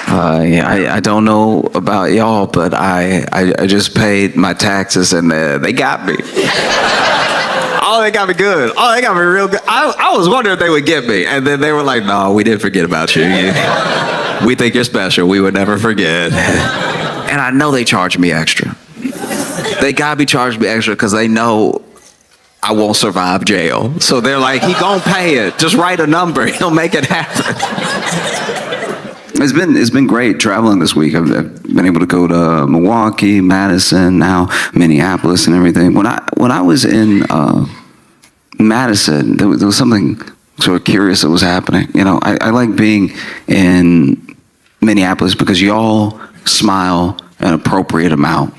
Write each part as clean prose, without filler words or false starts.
Yeah, I don't know about y'all, but I just paid my taxes and they got me. Oh, they got me good. Oh, they got me real good. I was wondering if they would get me. And then they were like, no, we didn't forget about you. We think you're special. We would never forget. And I know they charged me extra. They got me charged me extra because they know I won't survive jail. So they're like, he gonna pay it. Just write a number. He'll make it happen. It's been great traveling this week. I've been able to go to Milwaukee, Madison, now Minneapolis, and everything. When I was in Madison, there was something sort of curious that was happening. You know, I like being in Minneapolis because y'all smile an appropriate amount.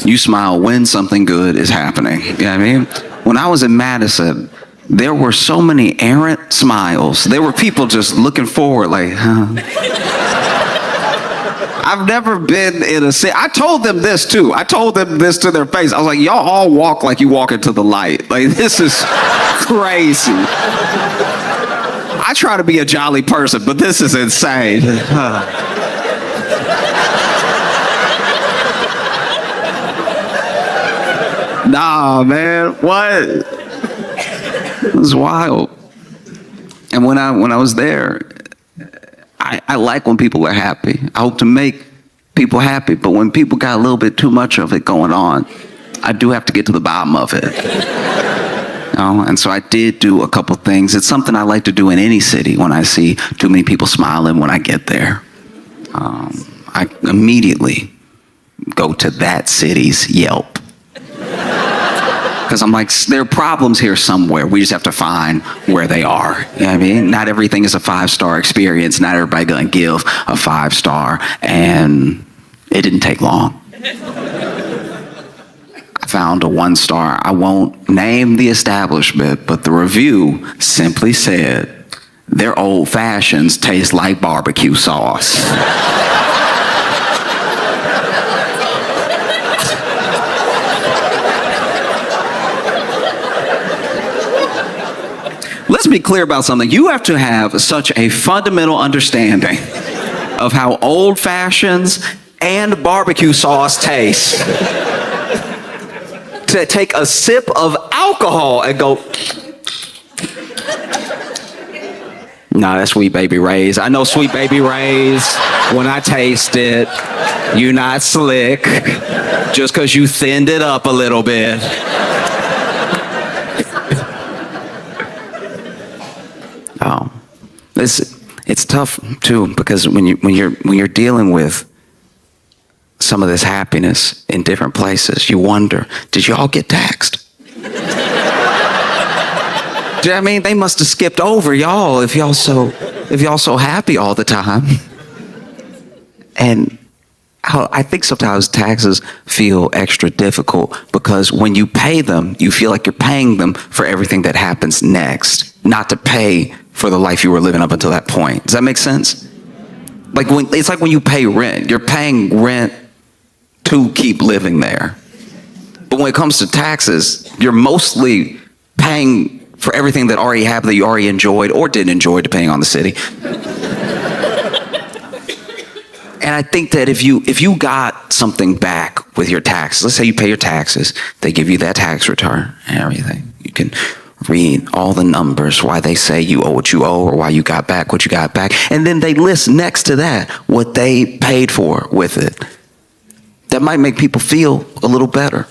You smile when something good is happening. You know what I mean? When I was in Madison, there were so many errant smiles. There were people just looking forward like, huh. I've never been in a city. I told them this too. I told them this to their face. I was like, y'all all walk like you walk into the light. Like, this is crazy. I try to be a jolly person, but this is insane. Nah, man, what? It was wild. And when I was there, I like when people are happy. I hope to make people happy, but when people got a little bit too much of it going on, I do have to get to the bottom of it. You know? And so I did do a couple things. It's something I like to do in any city when I see too many people smiling when I get there. I immediately go to that city's Yelp. Because I'm like, there are problems here somewhere. We just have to find where they are. You know what I mean? Not everything is a 5-star experience. Not everybody gonna give a 5-star. And it didn't take long. I found a 1-star. I won't name the establishment, but the review simply said, their old fashions taste like barbecue sauce. Let's be clear about something. You have to have such a fundamental understanding of how old fashions and barbecue sauce taste to take a sip of alcohol and go, nah, that's Sweet Baby Ray's. I know Sweet Baby Ray's. When I taste it, you're not slick just because you thinned it up a little bit. It's tough too, because when you're dealing with some of this happiness in different places, you wonder, did y'all get taxed? Do you know what I mean? They must have skipped over y'all if y'all so happy all the time. And I think sometimes taxes feel extra difficult because when you pay them, you feel like you're paying them for everything that happens next, not to pay for the life you were living up until that point. Does that make sense? Like it's like when you pay rent, you're paying rent to keep living there. But when it comes to taxes, you're mostly paying for everything that already happened, that you already enjoyed or didn't enjoy, depending on the city. And I think that if you got something back with your taxes, let's say you pay your taxes, they give you that tax return and everything. You can read all the numbers, why they say you owe what you owe or why you got back what you got back. And then they list next to that what they paid for with it. That might make people feel a little better,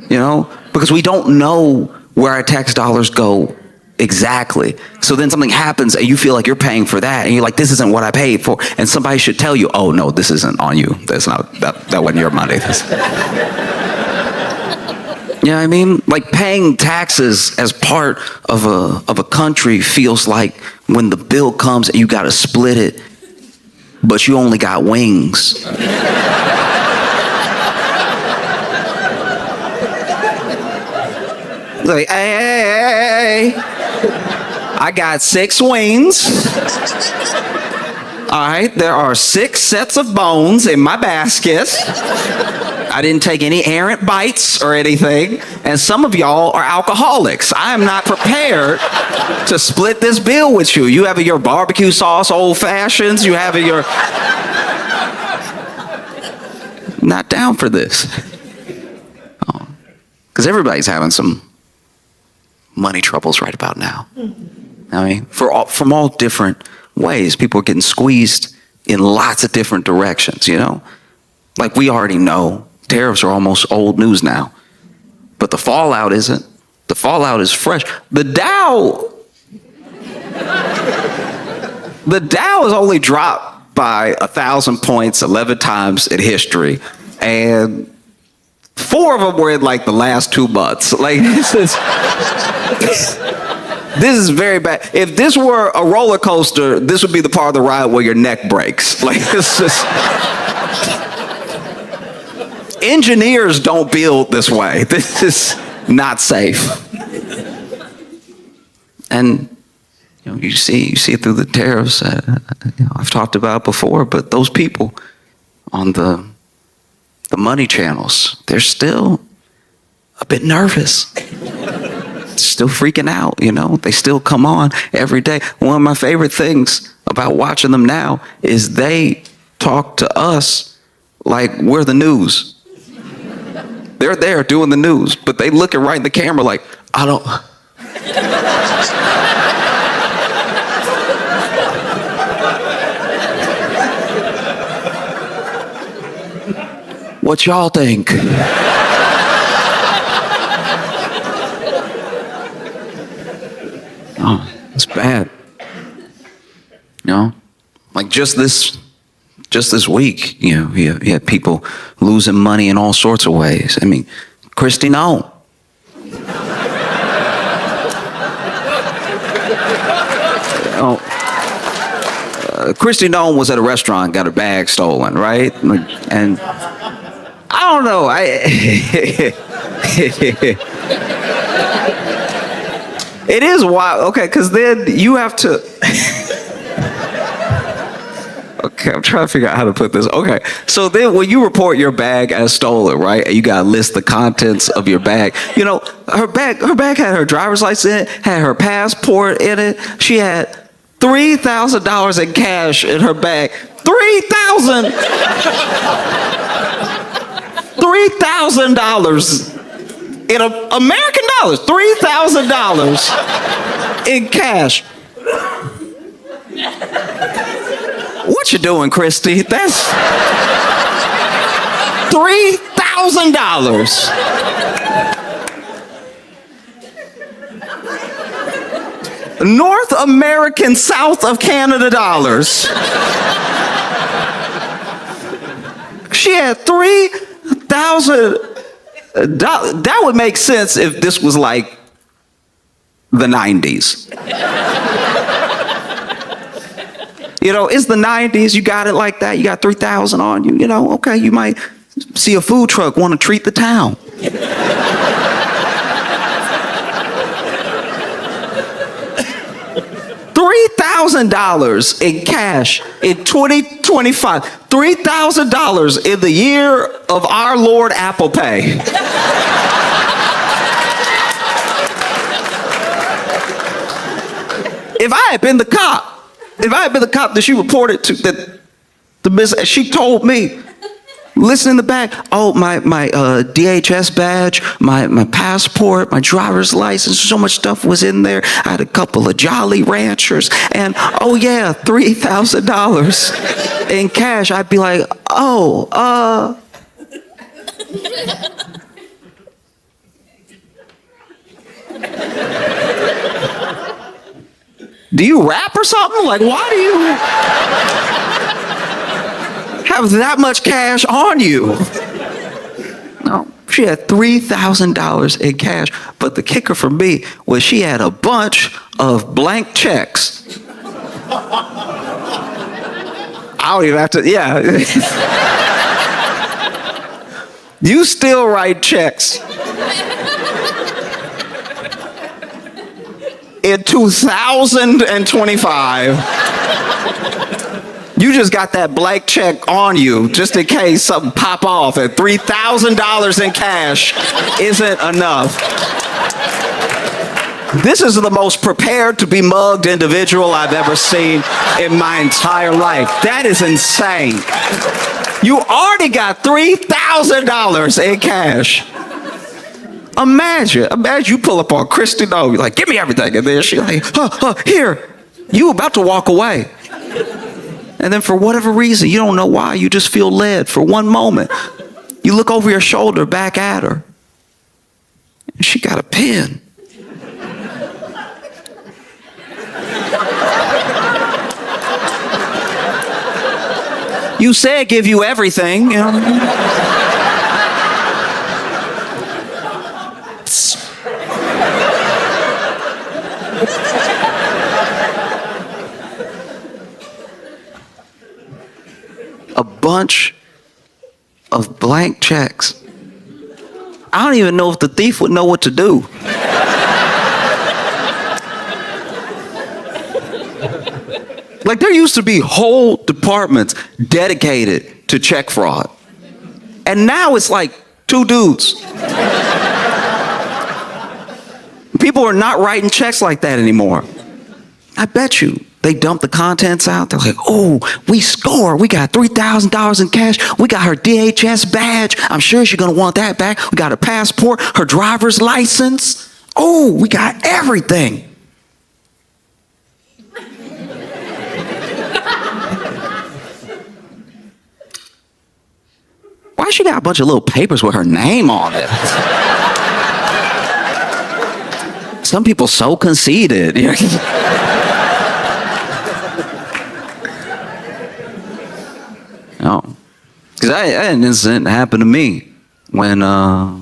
you know, because we don't know where our tax dollars go exactly. So then something happens and you feel like you're paying for that and you're like, this isn't what I paid for. And somebody should tell you, oh no, this isn't on you. That's not, that wasn't your money. You know what I mean? Like paying taxes as part of a country feels like when the bill comes and you got to split it, but you only got wings. Like, hey, I got 6 wings. All right, there are 6 sets of bones in my basket. I didn't take any errant bites or anything. And some of y'all are alcoholics. I am not prepared to split this bill with you. You have your barbecue sauce old fashions. You have your... Not down for this. Because everybody's having some money troubles right about now. I mean, from all different ways. People are getting squeezed in lots of different directions, you know? Like we already know, tariffs are almost old news now. But the fallout isn't. The fallout is fresh. The Dow has only dropped by 1,000 points 11 times in history. And 4 of them were in like the last 2 months. Like this is very bad. If this were a roller coaster, this would be the part of the ride where your neck breaks. Like it's just... Engineers don't build this way. This is not safe. And you see it through the tariffs. I've talked about it before, but those people on the money channels, they're still a bit nervous. Still freaking out, you know. They still come on every day. One of my favorite things about watching them now is they talk to us like we're the news. They're there doing the news, but they looking right in the camera like, I don't... What y'all think? Oh, it's bad. You know, like just this week, you know, you had people losing money in all sorts of ways. I mean, Christy Noah. Christy Noah was at a restaurant, got her bag stolen, right? And I don't know. It is wild. Okay, because then you have to... Okay, I'm trying to figure out how to put this. Okay, so then when you report your bag as stolen, right, and you got to list the contents of your bag, you know, her bag had her driver's license in it, had her passport in it. She had $3,000 in cash in her bag. $3,000 in American dollars. $3,000 in cash. What you doing, Christy? That's $3,000. North American, South of Canada dollars. She had $3,000. That would make sense if this was like the 90s. You know, it's the 90s. You got it like that. You got 3,000 on you. You know, okay, you might see a food truck, want to treat the town. $3,000 in cash in 2025. $3,000 in the year of our Lord Apple Pay. If I had been the cop that she reported to, that the business, she told me, listen in the back, oh, my DHS badge, my passport, my driver's license, so much stuff was in there. I had a couple of Jolly Ranchers, and oh yeah, $3,000 in cash. I'd be like, oh, do you rap or something? Like, why do you have that much cash on you? No, she had $3,000 in cash, but the kicker for me was she had a bunch of blank checks. I don't even have to, yeah. You still write checks. In 2025, You just got that blank check on you just in case something pop off, and $3,000 in cash isn't enough. This is the most prepared to be mugged individual I've ever seen in my entire life. That is insane. You already got $3,000 in cash. Imagine you pull up on Christy No, you're like, give me everything. And then she's like, here. You about to walk away. And then for whatever reason, you don't know why, you just feel led for one moment. You look over your shoulder back at her. And she got a pen. You said give you everything. You know? A bunch of blank checks. I don't even know if the thief would know what to do. Like, there used to be whole departments dedicated to check fraud. And now it's like 2 dudes. People are not writing checks like that anymore. I bet you they dump the contents out. They're like, oh, we score. We got $3,000 in cash. We got her DHS badge. I'm sure she's going to want that back. We got her passport, her driver's license. Oh, we got everything. Why she got a bunch of little papers with her name on it? Some people so conceited. No, because I had an incident happen to me when I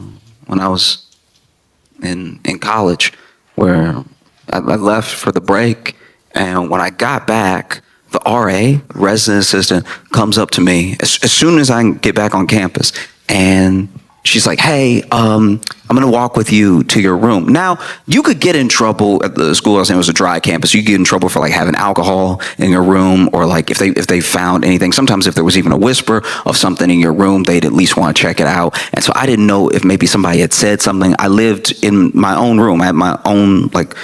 was in college, where I left for the break, and when I got back, the RA, resident assistant, comes up to me as soon as I get back on campus, and she's like, hey, I'm gonna walk with you to your room. Now, you could get in trouble at the school I was in. It was a dry campus. You could get in trouble for like having alcohol in your room, or like if they found anything. Sometimes if there was even a whisper of something in your room, they'd at least want to check it out. And so I didn't know if maybe somebody had said something. I lived in my own room. I had my own like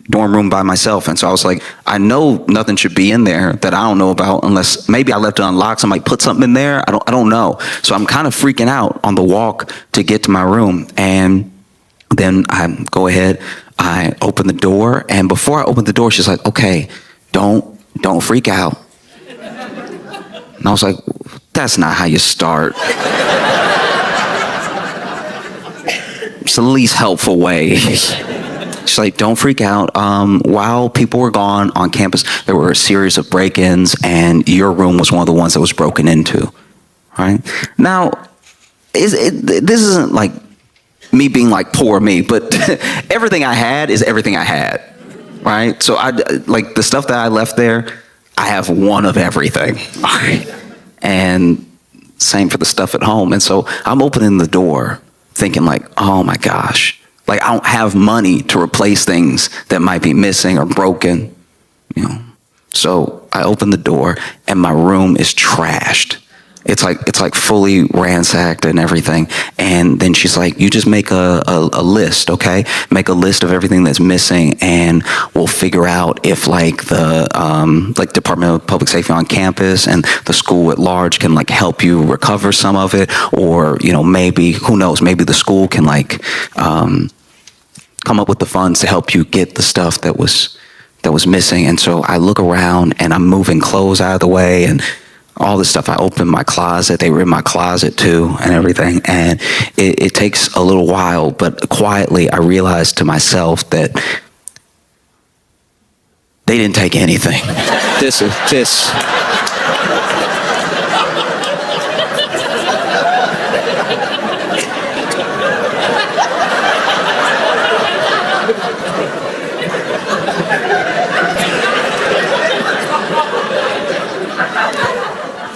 dorm room by myself, and so I was like, I know nothing should be in there that I don't know about, unless maybe I left it unlocked. Somebody put something in there. I don't know. So I'm kind of freaking out on the walk to get to my room, and then I go ahead, I open the door, and before I open the door, she's like, okay, don't freak out. And I was like, that's not how you start. It's the least helpful way. She's like, don't freak out. While people were gone on campus, there were a series of break-ins, and your room was one of the ones that was broken into. Right? Now, this isn't like me being like poor me, but everything I had is everything I had. Right? So I like the stuff that I left there, I have one of everything. Right? And same for the stuff at home. And so I'm opening the door thinking like, oh my gosh. Like, I don't have money to replace things that might be missing or broken, you know. So I open the door, and my room is trashed. It's like fully ransacked and everything. And then she's like, you just make a list, okay? Make a list of everything that's missing, and we'll figure out if like the like Department of Public Safety on campus and the school at large can like help you recover some of it, or you know, maybe, who knows, maybe the school can like come up with the funds to help you get the stuff that was missing. And so I look around, and I'm moving clothes out of the way and all this stuff. I open my closet. They were in my closet too and everything. And it takes a little while, but quietly I realized to myself that they didn't take anything. This.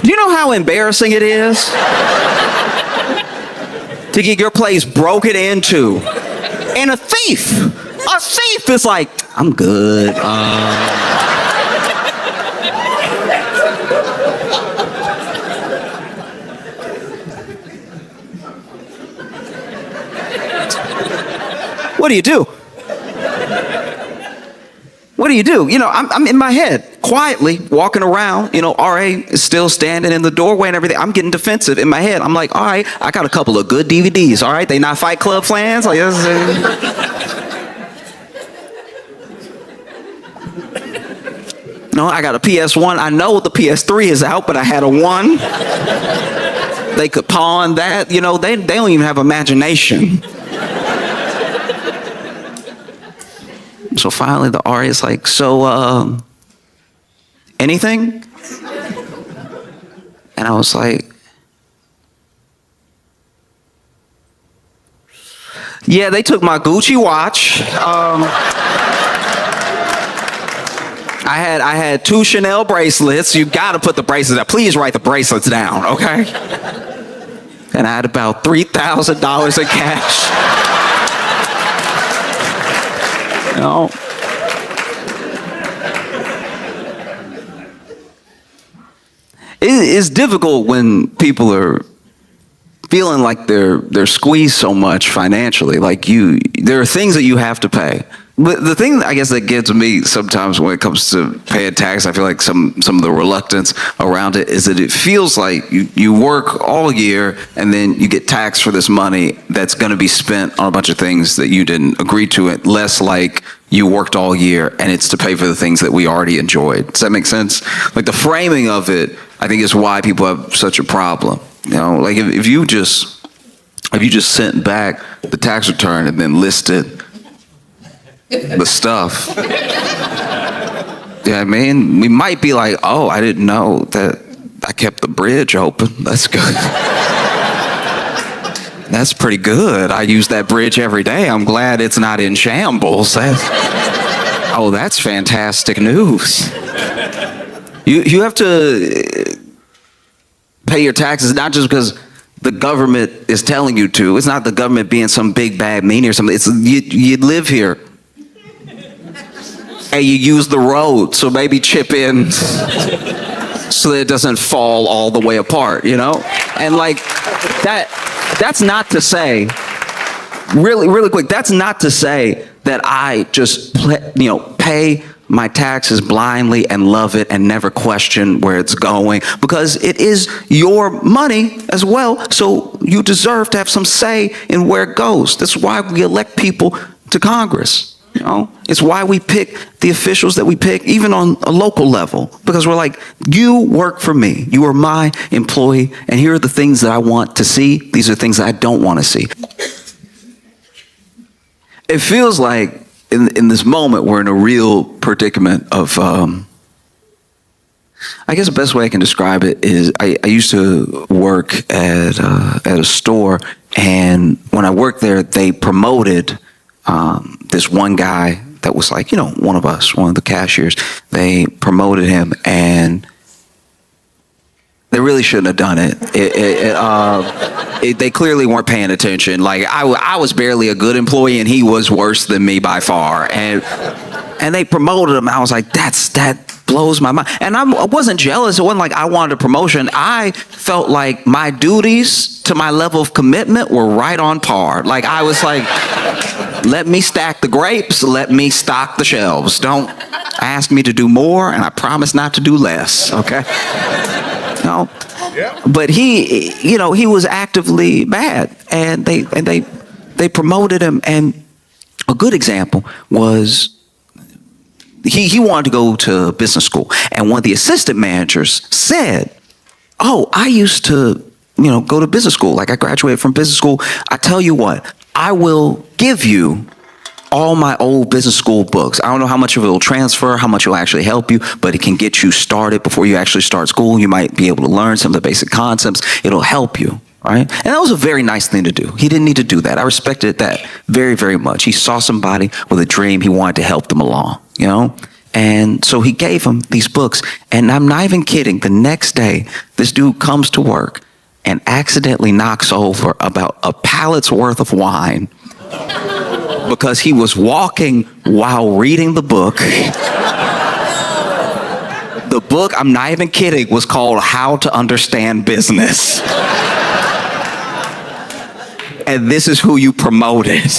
Do you know how embarrassing it is to get your place broken into? And a thief is like, I'm good. do you do? What do you do? You know, I'm in my head, quietly walking around. You know, RA is still standing in the doorway and everything. I'm getting defensive in my head. I'm like, all right, I got a couple of good DVDs. All right, they not Fight Club fans? Like, no, I got a PS1. I know the PS3 is out, but I had a 1. They could pawn that. You know, they don't even have imagination. So finally the RA is like, so, anything? And I was like, yeah, they took my Gucci watch. I had 2 Chanel bracelets. You gotta put the bracelets down. Please write the bracelets down, okay? And I had about $3,000 in cash. You know? It's difficult when people are feeling like they're squeezed so much financially. Like there are things that you have to pay. But the thing I guess that gets me sometimes when it comes to paying tax, I feel like some of the reluctance around it is that it feels like you work all year and then you get taxed for this money that's going to be spent on a bunch of things that you didn't agree to. It less like you worked all year and it's to pay for the things that we already enjoyed. Does that make sense? Like the framing of it, I think, is why people have such a problem. You know, like if you just sent back the tax return and then listed the stuff, yeah, I mean, we might be like, oh, I didn't know that I kept the bridge open. That's good. That's pretty good. I use that bridge every day. I'm glad it's not in shambles. Oh, that's fantastic news. You have to pay your taxes not just because the government is telling you to. It's not the government being some big bad meanie or something. It's you live here. And you use the road, so maybe chip in so that it doesn't fall all the way apart, you know? And like that's not to say, really quick, that's not to say that I just pay my taxes blindly and love it and never question where it's going, because it is your money as well, so you deserve to have some say in where it goes. That's why we elect people to Congress. You know, it's why we pick the officials that we pick, even on a local level, because we're like, you work for me. You are my employee, and here are the things that I want to see. These are things that I don't want to see. It feels like in this moment we're in a real predicament of, I guess the best way I can describe it is I used to work at a store, and when I worked there, they promoted this one guy that was like, one of us, one of the cashiers. They promoted him, and they really shouldn't have done it. They clearly weren't paying attention. Like I was barely a good employee, and he was worse than me by far. And they promoted him. I was like, that blows my mind. And I wasn't jealous. It wasn't like I wanted a promotion. I felt like my duties to my level of commitment were right on par. Like I was like, let me stack the grapes, let me stock the shelves. Don't ask me to do more, and I promise not to do less, okay? No. Yeah. But he was actively bad, and they promoted him. And a good example was he wanted to go to business school, and one of the assistant managers said, oh, I used to go to business school. Like I graduated from business school. I tell you what, I will give you all my old business school books. I don't know how much of it will transfer, how much it will actually help you, but it can get you started before you actually start school. You might be able to learn some of the basic concepts. It'll help you, right? And that was a very nice thing to do. He didn't need to do that. I respected that very, very much. He saw somebody with a dream. He wanted to help them along, And so he gave him these books. And I'm not even kidding. The next day, this dude comes to work and accidentally knocks over about a pallet's worth of wine because he was walking while reading the book. The book, I'm not even kidding, was called How to Understand Business. And this is who you promoted.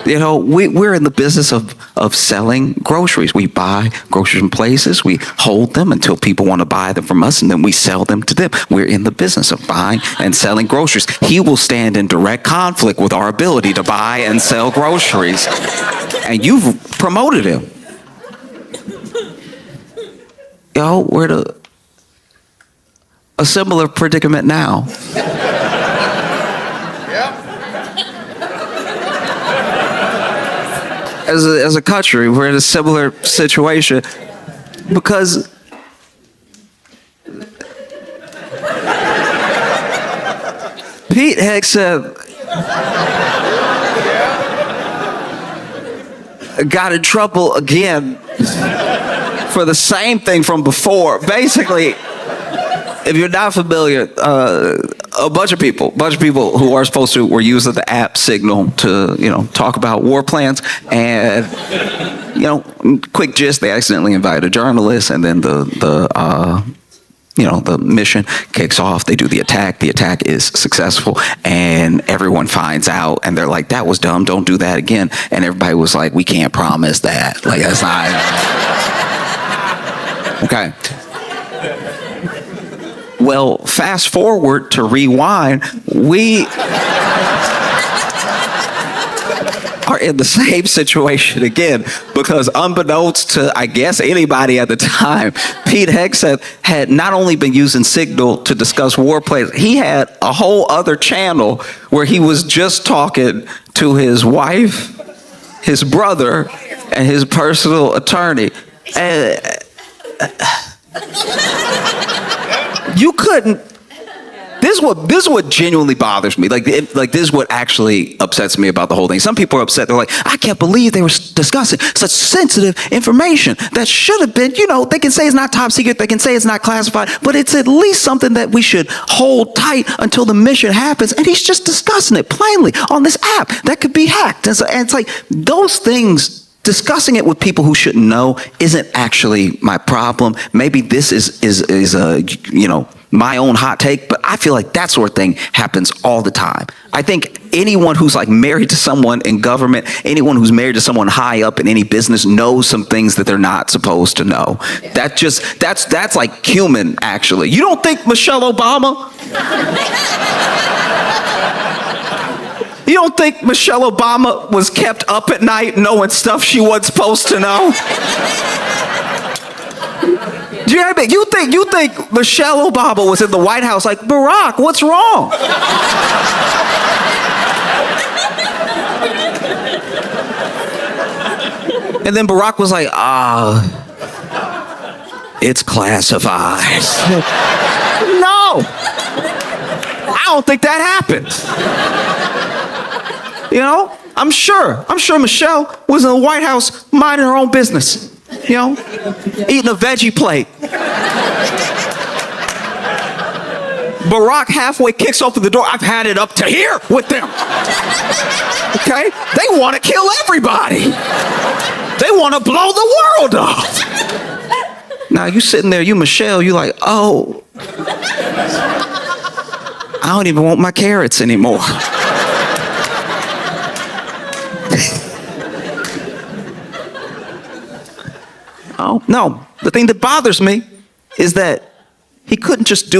You know, we're in the business of selling groceries. We buy groceries from places, we hold them until people want to buy them from us, and then we sell them to them. We're in the business of buying and selling groceries. He will stand in direct conflict with our ability to buy and sell groceries. And you've promoted him. We're in a similar predicament now. As a country, we're in a similar situation because Pete Hegseth got in trouble again for the same thing from before. Basically, if you're not familiar, a bunch of people who are supposed to were using the app Signal to, talk about war plans. And, quick gist, they accidentally invited a journalist, and then the mission kicks off. They do the attack. The attack is successful, and everyone finds out, and they're like, that was dumb. Don't do that again. And everybody was like, we can't promise that. Like, that's not... Okay. Well, fast forward to rewind, we are in the same situation again, because unbeknownst to, I guess, anybody at the time, Pete Hegseth had not only been using Signal to discuss war plans, he had a whole other channel where he was just talking to his wife, his brother, and his personal attorney. And you couldn't. This is what genuinely bothers me. Like this is what actually upsets me about the whole thing. Some people are upset. They're like, I can't believe they were discussing such sensitive information that should have been. They can say it's not top secret. They can say it's not classified, but it's at least something that we should hold tight until the mission happens. And he's just discussing it plainly on this app that could be hacked. And it's like those things. Discussing it with people who shouldn't know isn't actually my problem. Maybe this is my own hot take, but I feel like that sort of thing happens all the time. I think anyone who's like married to someone in government, anyone who's married to someone high up in any business knows some things that they're not supposed to know. That's like human, actually. You don't think Michelle Obama? You don't think Michelle Obama was kept up at night knowing stuff she wasn't supposed to know? Do you know what I mean? You think Michelle Obama was in the White House like, Barack, what's wrong? And then Barack was like, it's classified. No, I don't think that happened. I'm sure Michelle was in the White House minding her own business, eating a veggie plate. Barack halfway kicks open the door. I've had it up to here with them. Okay? They want to kill everybody. They want to blow the world up. Now you sitting there, you Michelle, you like, oh, I don't even want my carrots anymore. Oh, no. The thing that bothers me is that Pete just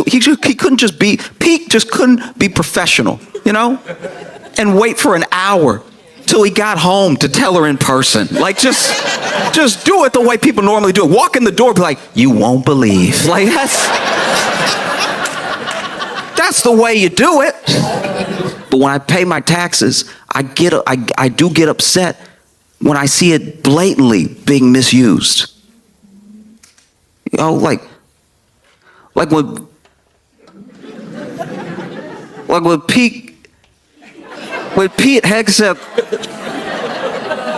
couldn't be professional, and wait for an hour till he got home to tell her in person. Like, just do it the way people normally do it. Walk in the door, be like, you won't believe. Like, that's the way you do it. But when I pay my taxes, I do get upset when I see it blatantly being misused. Like when Pete Hegseth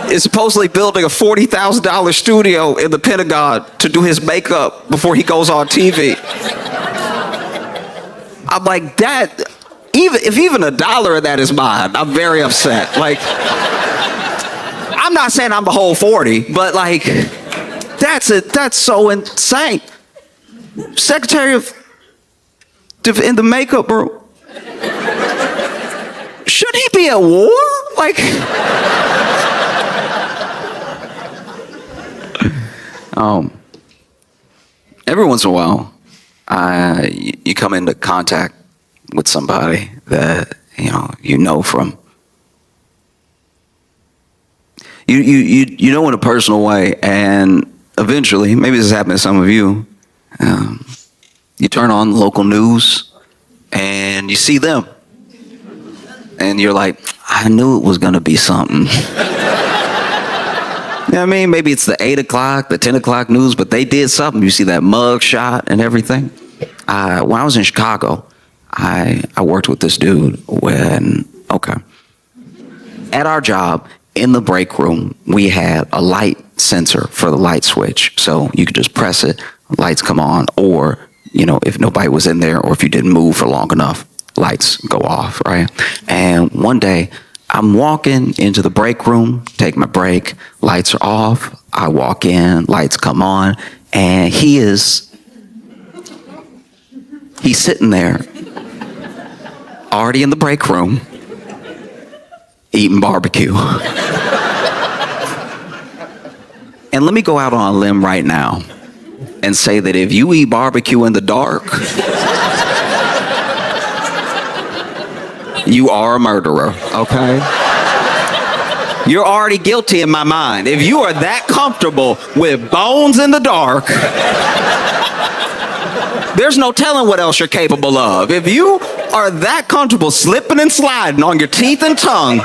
is supposedly building a $40,000 studio in the Pentagon to do his makeup before he goes on TV. I'm like, that, if even $1 of that is mine, I'm very upset. Like, I'm not saying I'm the whole 40, but like, that's so insane. Secretary in the makeup room. Should he be at war? Like, Um, every once in a while, you come into contact with somebody that you know from in a personal way, and eventually, maybe this has happened to some of you. You turn on local news and you see them, and you're like, I knew it was gonna be something. You know what I mean? Maybe it's the 8 o'clock, the 10 o'clock news, but they did something. You see that mug shot and everything. When I was in Chicago, I worked with this dude at our job, in the break room, we had a light sensor for the light switch. So you could just press it, lights come on, or, if nobody was in there or if you didn't move for long enough, lights go off, right? And one day, I'm walking into the break room, take my break, lights are off, I walk in, lights come on, and he's sitting there, already in the break room, eating barbecue. And let me go out on a limb right now and say that if you eat barbecue in the dark, you are a murderer, okay? You're already guilty in my mind. If you are that comfortable with bones in the dark, there's no telling what else you're capable of. If you are that comfortable slipping and sliding on your teeth and tongue,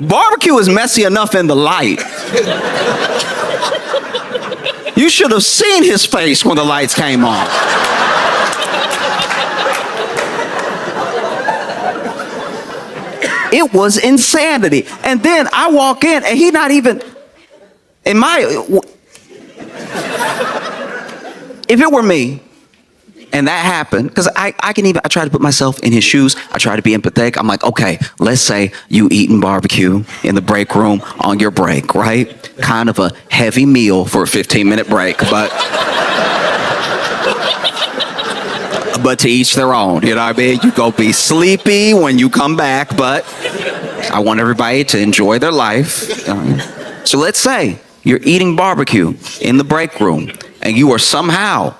barbecue is messy enough in the light. You should have seen his face when the lights came on. It was insanity. And then I walk in and he not even, if it were me, and that happened, because I try to put myself in his shoes. I try to be empathetic. I'm like, okay, let's say you eating barbecue in the break room on your break, right? Kind of a heavy meal for a 15-minute break, but to each their own, you know what I mean? You go be sleepy when you come back, but I want everybody to enjoy their life. So let's say you're eating barbecue in the break room, and you are somehow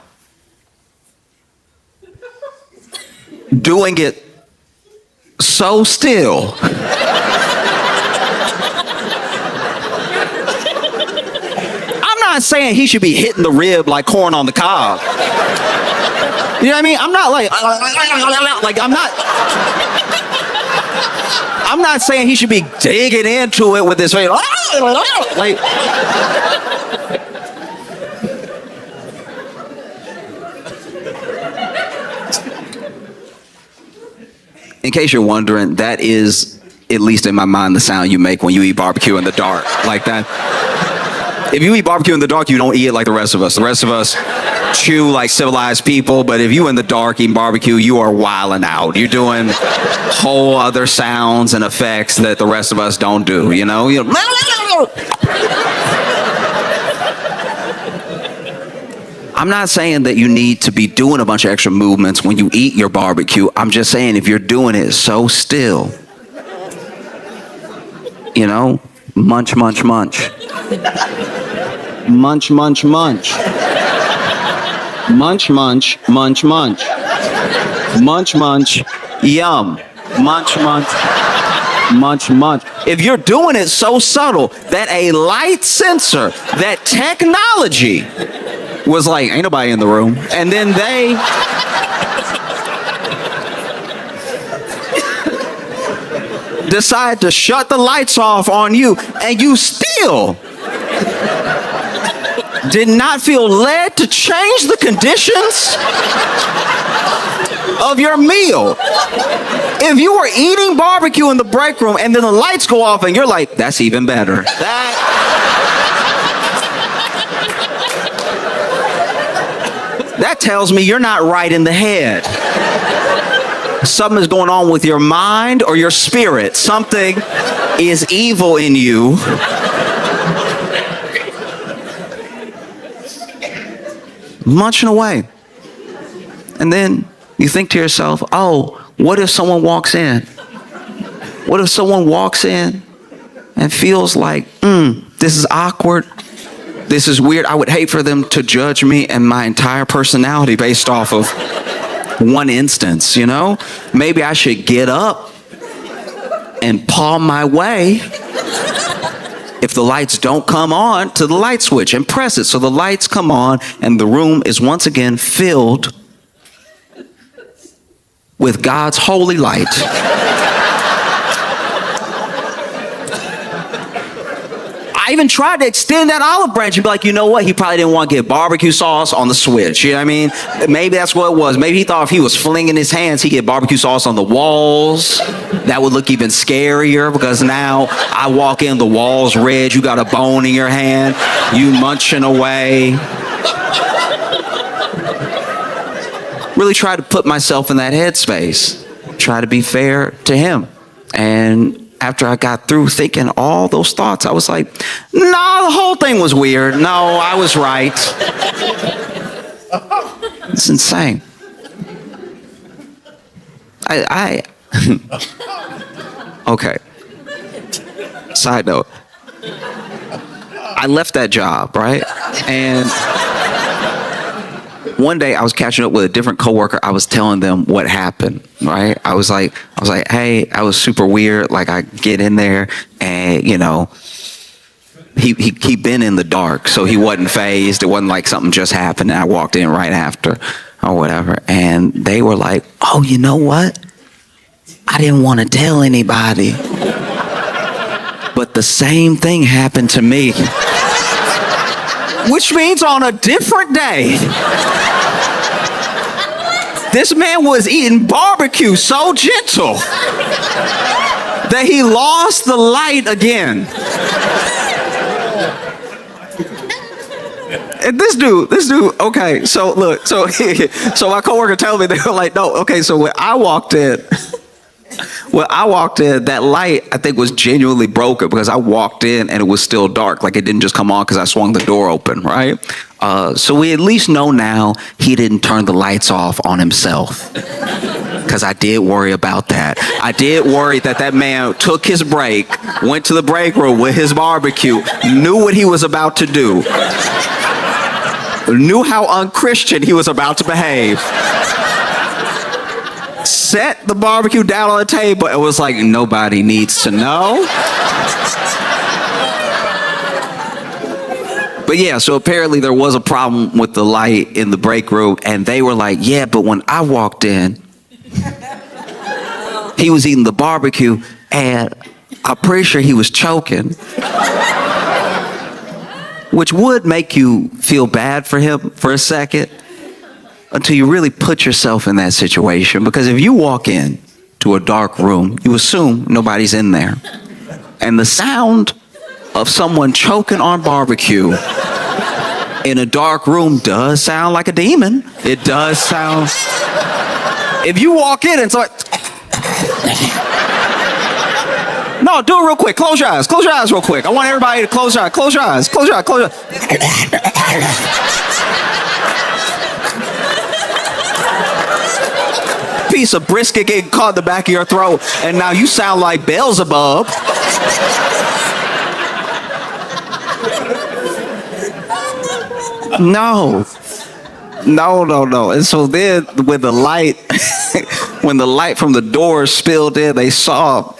doing it so still. I'm not saying he should be hitting the rib like corn on the cob. You know what I mean? I'm not I'm not saying he should be digging into it with his face. Like, in case you're wondering, that is, at least in my mind, the sound you make when you eat barbecue in the dark. Like that. If you eat barbecue in the dark, you don't eat it like the rest of us. The rest of us chew like civilized people, but if you in the dark eating barbecue, you are wilding out. You're doing whole other sounds and effects that the rest of us don't do, you know? I'm not saying that you need to be doing a bunch of extra movements when you eat your barbecue. I'm just saying if you're doing it so still, munch, munch, munch. Munch, munch, munch. Munch, munch, munch, munch. Munch, munch, yum. Munch, munch, munch, munch. If you're doing it so subtle that a light sensor, that technology was like, ain't nobody in the room. And then they decide to shut the lights off on you, and you still did not feel led to change the conditions of your meal. If you were eating barbecue in the break room and then the lights go off and you're like, that's even better. That tells me you're not right in the head. Something is going on with your mind or your spirit. Something is evil in you. Munching away. And then you think to yourself, oh, what if someone walks in? What if someone walks in and feels like, this is awkward. This is weird. I would hate for them to judge me and my entire personality based off of one instance, you know? Maybe I should get up and paw my way, if the lights don't come on, to the light switch and press it so the lights come on and the room is once again filled with God's holy light. I even tried to extend that olive branch and be like, you know what? He probably didn't want to get barbecue sauce on the switch. You know what I mean? Maybe that's what it was. Maybe he thought if he was flinging his hands, he'd get barbecue sauce on the walls. That would look even scarier because now I walk in, the wall's red, you got a bone in your hand, you munching away. Really try to put myself in that headspace. Try to be fair to him. And after I got through thinking all those thoughts, I was like, nah, the whole thing was weird. No, I was right. It's insane. Okay. Side note. I left that job, right? And one day I was catching up with a different coworker. I was telling them what happened, right? I was like, hey, I was super weird. Like I get in there and, you know, he been in the dark, so he wasn't fazed. It wasn't like something just happened and I walked in right after or whatever. And they were like, oh, you know what? I didn't want to tell anybody, but the same thing happened to me. Which means on a different day, this man was eating barbecue so gentle that he lost the light again. And this dude, okay, so look, so my coworker told me, they were like, no, okay, so when I walked in, that light, I think, was genuinely broken because I walked in and it was still dark. Like it didn't just come on because I swung the door open, right? So we at least know now he didn't turn the lights off on himself. Because I did worry about that. I did worry that man took his break, went to the break room with his barbecue, knew what he was about to do, knew how unchristian he was about to behave. Set the barbecue down on the table and was like, nobody needs to know. But yeah, so apparently there was a problem with the light in the break room, and they were like, yeah, but when I walked in, he was eating the barbecue and I'm pretty sure he was choking. Which would make you feel bad for him for a second, until you really put yourself in that situation. Because if you walk in to a dark room, you assume nobody's in there. And the sound of someone choking on barbecue in a dark room does sound like a demon. It does sound. If you walk in and start. No, do it real quick. Close your eyes. Close your eyes real quick. I want everybody to close your eyes. Close your eyes. Close your eyes. Close your eyes. Piece of brisket getting caught in the back of your throat, and now you sound like Beelzebub. No. And so then when the light from the door spilled in, they saw,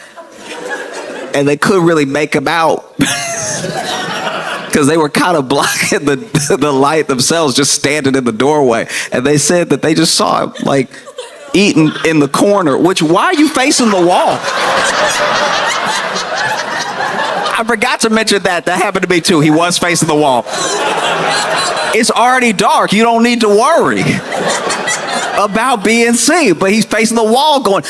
and they couldn't really make him out because they were kind of blocking the light themselves, just standing in the doorway. And they said that they just saw him like eating in the corner. Which, why are you facing the wall? I forgot to mention that. That happened to me too. He was facing the wall. It's already dark. You don't need to worry about being seen. But he's facing the wall going.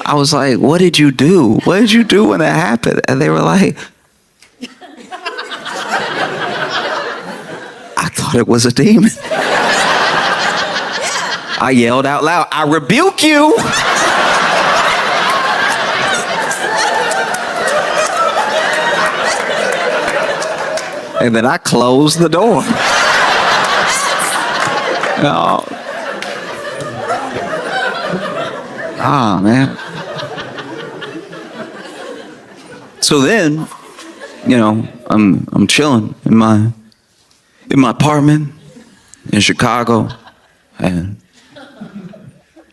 I was like, what did you do? What did you do when that happened? And they were like, I thought it was a demon. I yelled out loud, I rebuke you. And then I closed the door. Oh, man. So then, I'm chilling in my apartment in Chicago and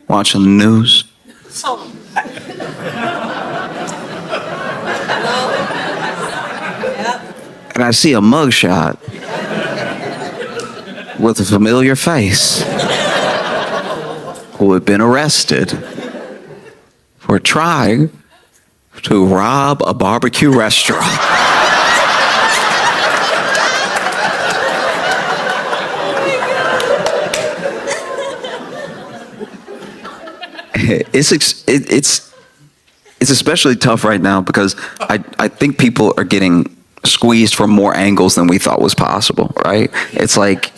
watching the news. And I see a mugshot with a familiar face who had been arrested for trying to rob a barbecue restaurant. It's especially tough right now because I think people are getting squeezed from more angles than we thought was possible, right? It's like,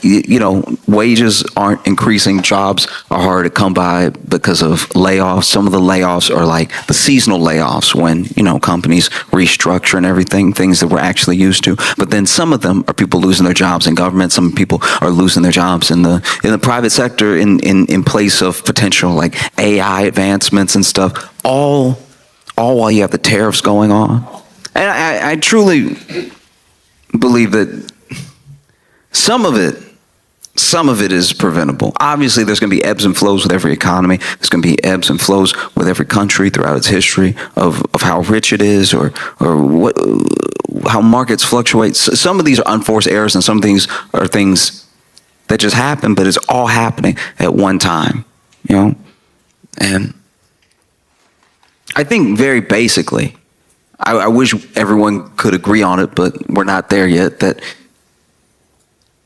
wages aren't increasing, jobs are hard to come by because of layoffs. Some of the layoffs are like the seasonal layoffs when, companies restructure and everything, things that we're actually used to. But then some of them are people losing their jobs in government. Some people are losing their jobs in the private sector in place of potential like AI advancements and stuff, all while you have the tariffs going on. And I truly believe that some of it is preventable. Obviously, there's going to be ebbs and flows with every economy. There's going to be ebbs and flows with every country throughout its history of how rich it is or how markets fluctuate. Some of these are unforced errors, and some of these are things that just happen, but it's all happening at one time, And I think very basically, I wish everyone could agree on it, but we're not there yet, that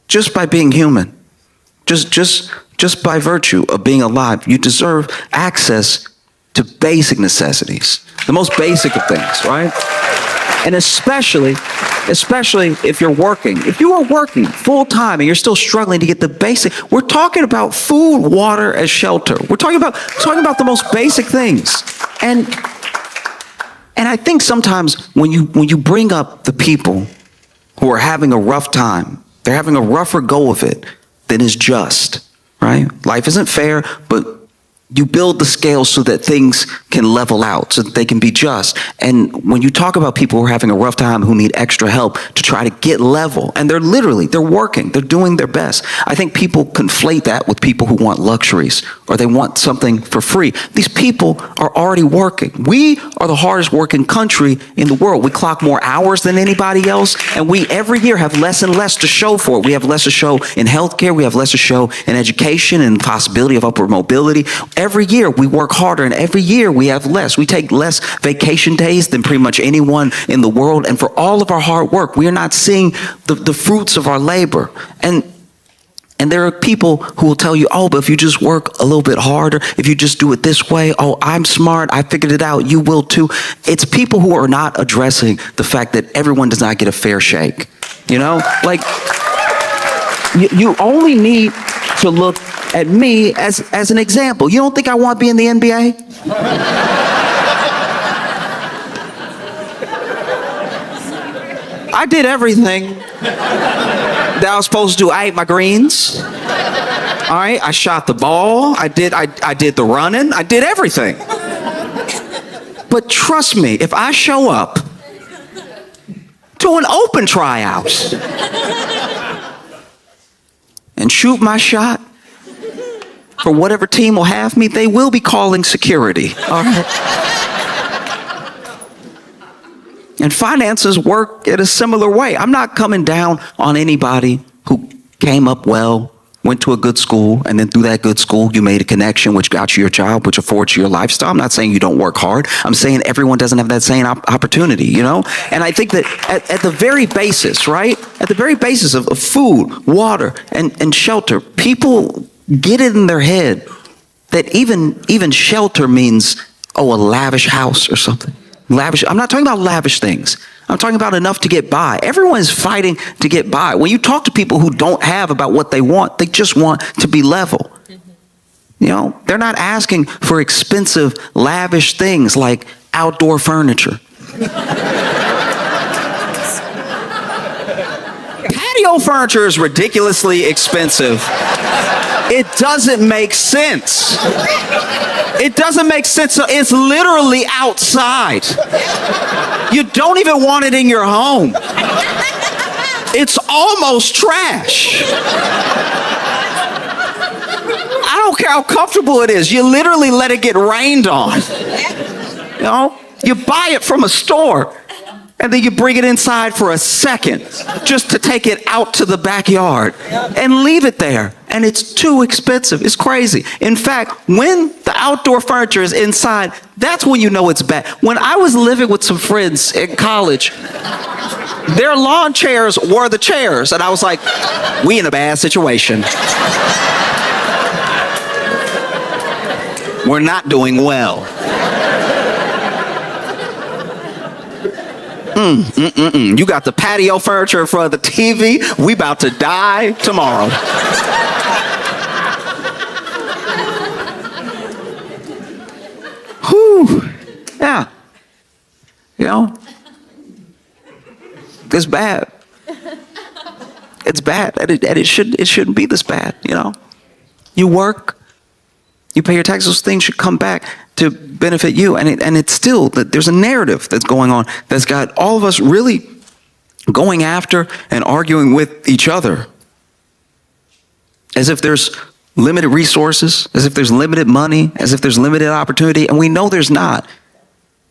just by being human, just by virtue of being alive, you deserve access to basic necessities, the most basic of things, right? And especially if you're working. If you are working full time and you're still struggling to get the basic, we're talking about food, water, and shelter. We're talking about the most basic things. And I think sometimes when you bring up the people who are having a rough time, they're having a rougher go of it than is just, right? Life isn't fair, but you build the scale so that things can level out, so that they can be just. And when you talk about people who are having a rough time, who need extra help to try to get level, and they're working, they're doing their best. I think people conflate that with people who want luxuries or they want something for free. These people are already working. We are the hardest working country in the world. We clock more hours than anybody else, and we every year have less and less to show for it. We have less to show in healthcare, we have less to show in education and possibility of upward mobility. Every year we work harder, and every year we have less. We take less vacation days than pretty much anyone in the world. And for all of our hard work, we are not seeing the fruits of our labor. And there are people who will tell you, oh, but if you just work a little bit harder, if you just do it this way, oh, I'm smart, I figured it out, you will too. It's people who are not addressing the fact that everyone does not get a fair shake. Like, you only need to look at me as an example. You don't think I want to be in the NBA? I did everything that I was supposed to do. I ate my greens. All right, I shot the ball. I did the running. I did everything. But trust me, if I show up to an open tryout and shoot my shot for whatever team will have me, they will be calling security. All right. And finances work in a similar way. I'm not coming down on anybody who came up well, went to a good school, and then through that good school, you made a connection, which got you your job, which affords you your lifestyle. I'm not saying you don't work hard. I'm saying everyone doesn't have that same opportunity, And I think that at the very basis, right? At the very basis of food, water, and shelter, people get it in their head that even shelter means, a lavish house or something. Lavish. I'm not talking about lavish things. I'm talking about enough to get by. Everyone is fighting to get by. When you talk to people who don't have about what they want, they just want to be level. They're not asking for expensive, lavish things like outdoor furniture. patio furniture is ridiculously expensive. It doesn't make sense. It doesn't make sense. It's literally outside. You don't even want it in your home. It's almost trash. I don't care how comfortable it is. You literally let it get rained on. You know, you buy it from a store and then you bring it inside for a second just to take it out to the backyard and leave it there. And it's too expensive. It's crazy. In fact, when the outdoor furniture is inside, that's when you know it's bad. When I was living with some friends in college, their lawn chairs were the chairs. And I was like, we in a bad situation. We're not doing well. You got the patio furniture in front of the TV. We about to die tomorrow. Whew. Yeah. You know? It's bad. It's bad. And it shouldn't be this bad, you know? You work, you pay your taxes, those things should come back to benefit you. And it's still, there's a narrative that's going on that's got all of us really going after and arguing with each other. As if there's limited resources, as if there's limited money, as if there's limited opportunity, and we know there's not.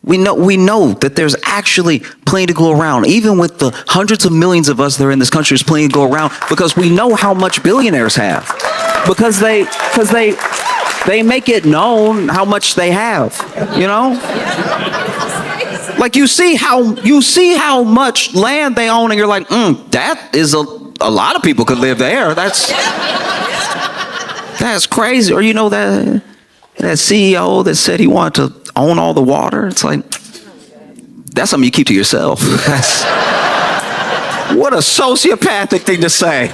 We know that there's actually plenty to go around. Even with the hundreds of millions of us that are in this country, there's plenty to go around because we know how much billionaires have. Because they make it known how much they have, you know? Like you see how much land they own and you're like, that is a lot of people could live there. That's crazy. Or you know that CEO that said he wanted to own all the water? It's like, that's something you keep to yourself. What a sociopathic thing to say.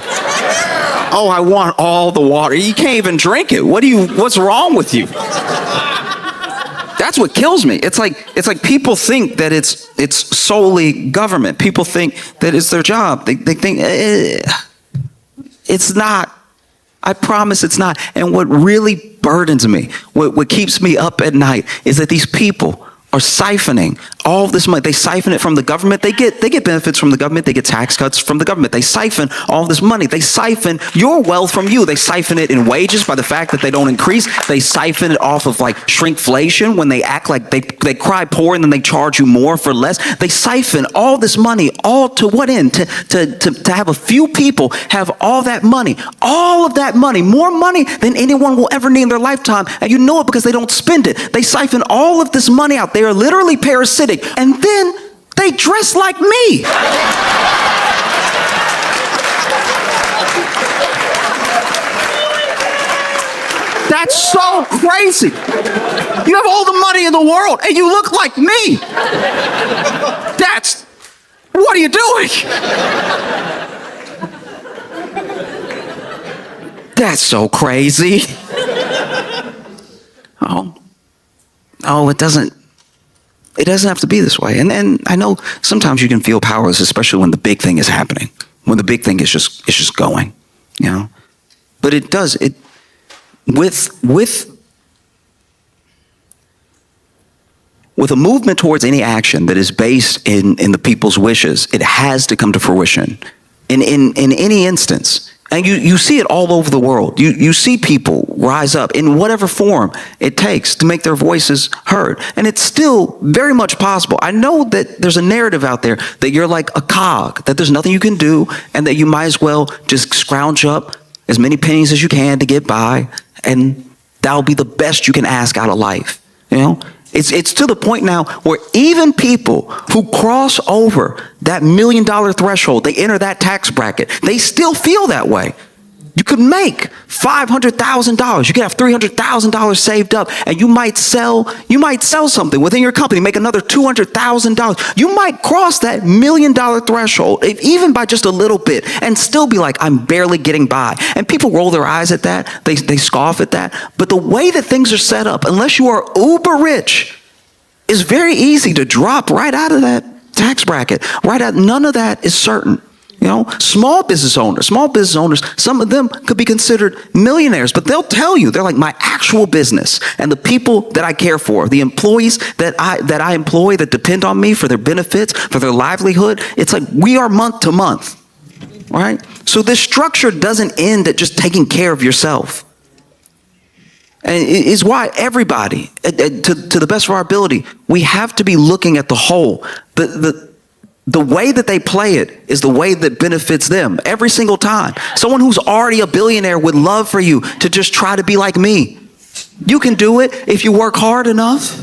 Oh, I want all the water. You can't even drink it. What's wrong with you? That's what kills me. It's like people think that it's solely government. People think that it's their job. They think it's not. I promise it's not. And what really burdens me, what keeps me up at night, is that these people are siphoning all this money. They siphon it from the government. They get benefits from the government. They get tax cuts from the government. They siphon all this money. They siphon your wealth from you. They siphon it in wages by the fact that they don't increase. They siphon it off of like shrinkflation when they act like they cry poor and then they charge you more for less. They siphon all this money, all to what end? To have a few people have all that money, more money than anyone will ever need in their lifetime. And you know it because they don't spend it. They siphon all of this money out. They are literally parasitic. And then they dress like me. That's so crazy. You have all the money in the world and you look like me. What are you doing? That's so crazy. Oh, it doesn't have to be this way. And I know sometimes you can feel powerless, especially when the big thing is happening, when the big thing is just going, you know. But with a movement towards any action that is based in the people's wishes, it has to come to fruition in any instance. And you see it all over the world. You see people rise up in whatever form it takes to make their voices heard. And it's still very much possible. I know that there's a narrative out there that you're like a cog, that there's nothing you can do, and that you might as well just scrounge up as many pennies as you can to get by, and that'll be the best you can ask out of life. You know? It's to the point now where even people who cross over that $1 million threshold, they enter that tax bracket, they still feel that way. You could make $500,000. You could have $300,000 saved up, and you might sell something within your company, make another $200,000. You might cross that $1 million threshold, even by just a little bit, and still be like, I'm barely getting by. And people roll their eyes at that. They scoff at that. But the way that things are set up, unless you are uber rich, is very easy to drop right out of that tax bracket. None of that is certain. You know, small business owners, some of them could be considered millionaires, but they'll tell you, they're like, my actual business and the people that I care for, the employees that I employ that depend on me for their benefits, for their livelihood, it's like we are month to month, right? So this structure doesn't end at just taking care of yourself. And it is why everybody, to the best of our ability, we have to be looking at the whole. The way that they play it is the way that benefits them every single time. Someone who's already a billionaire would love for you to just try to be like me. You can do it if you work hard enough.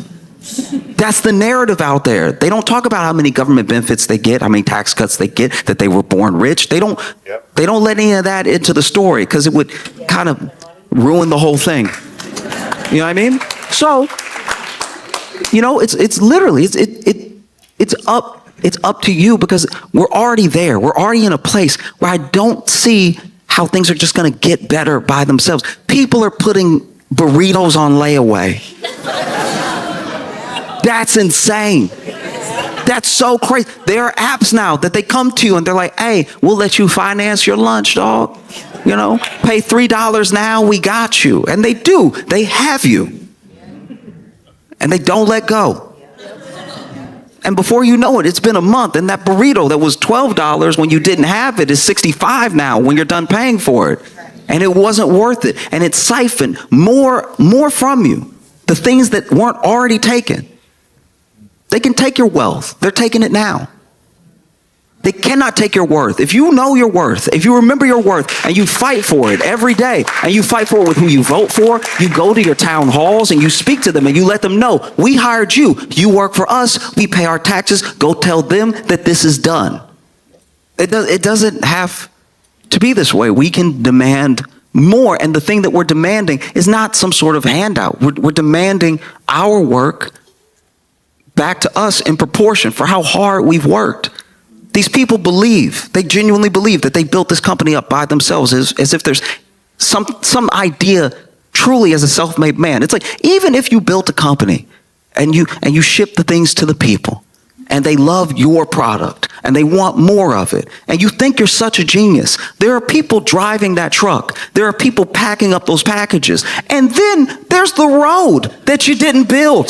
That's the narrative out there. They don't talk about how many government benefits they get, how many tax cuts they get, that they were born rich. They don't let any of that into the story because it would kind of ruin the whole thing. You know what I mean? So, you know, it's literally, it's up to you because we're already there. We're already in a place where I don't see how things are just going to get better by themselves. People are putting burritos on layaway. That's insane. That's so crazy. There are apps now that they come to you and they're like, hey, we'll let you finance your lunch, dog. You know, pay $3 now, we got you. And they do. They have you. And they don't let go. And before you know it, it's been a month, and that burrito that was $12 when you didn't have it is $65 now when you're done paying for it. And it wasn't worth it. And it's siphoned more from you. The things that weren't already taken. They can take your wealth. They're taking it now. They cannot take your worth. If you know your worth, if you remember your worth, and you fight for it every day, and you fight for it with who you vote for, you go to your town halls and you speak to them and you let them know, we hired you. You work for us. We pay our taxes. Go tell them that this is done. It doesn't have to be this way. We can demand more. And the thing that we're demanding is not some sort of handout. We're demanding our work back to us in proportion for how hard we've worked. These people believe, they genuinely believe that they built this company up by themselves as if there's some idea truly as a self-made man. It's like, even if you built a company and you ship the things to the people and they love your product and they want more of it and you think you're such a genius, there are people driving that truck. There are people packing up those packages. And then there's the road that you didn't build.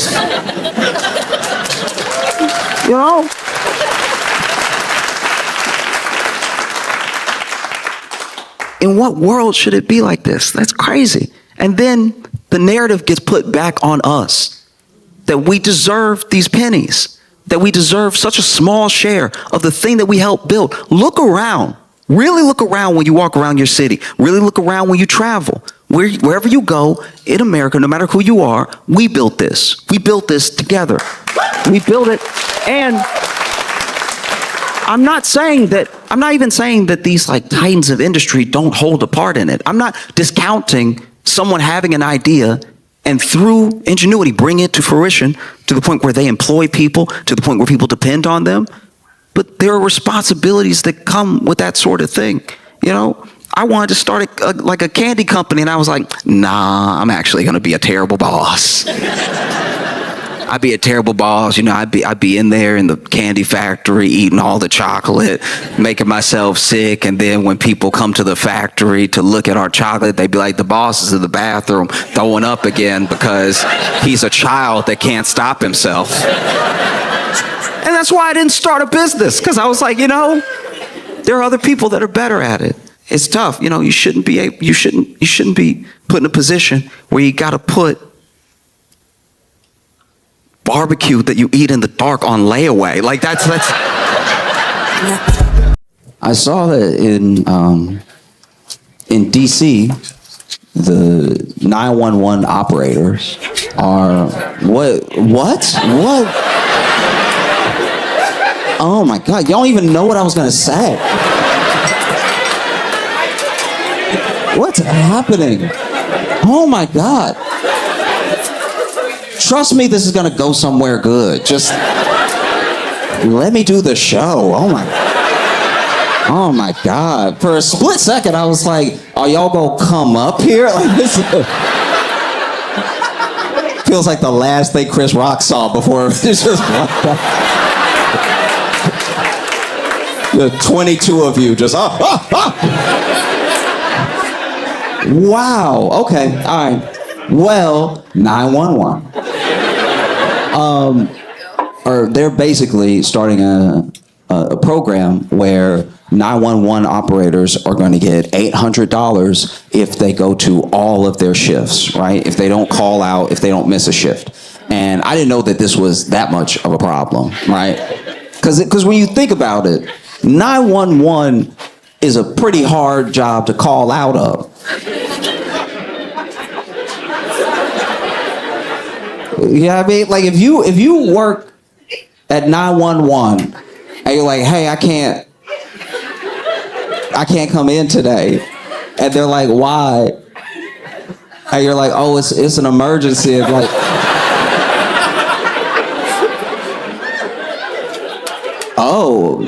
You know? In what world should it be like this? That's crazy. And then the narrative gets put back on us that we deserve these pennies, that we deserve such a small share of the thing that we helped build. Look around. Really look around when you walk around your city. Really look around when you travel. Wherever you go in America, no matter who you are, we built this. We built this together. We built it. And I'm not even saying that these like titans of industry don't hold a part in it. I'm not discounting someone having an idea and through ingenuity bring it to fruition to the point where they employ people, to the point where people depend on them. But there are responsibilities that come with that sort of thing. You know, I wanted to start a candy company and I was like, nah, I'm actually going to be a terrible boss. I'd be a terrible boss, you know, I'd be in there in the candy factory eating all the chocolate, making myself sick, and then when people come to the factory to look at our chocolate, they'd be like, the boss is in the bathroom throwing up again because he's a child that can't stop himself. And that's why I didn't start a business, because I was like, you know, there are other people that are better at it. It's tough, you know, you shouldn't be put in a position where you got to put barbecue that you eat in the dark on layaway. Like that's. I saw that in DC, the 911 operators are what? Oh my God! Y'all don't even know what I was gonna say. What's happening? Oh my God! Trust me, this is gonna go somewhere good. Just let me do the show. Oh my God. For a split second, I was like, are y'all gonna come up here? Like this feels like the last thing Chris Rock saw before it's just The 22 of you just, Wow, okay, all right. Well, 911. Or they're basically starting a program where 911 operators are going to get $800 if they go to all of their shifts, right? If they don't call out, if they don't miss a shift. And I didn't know that this was that much of a problem, right? Because when you think about it, 911 is a pretty hard job to call out of. Yeah, I mean, like if you work at 911 and you're like, hey, I can't come in today, and they're like, why? And you're like, oh, it's an emergency. It's like, oh,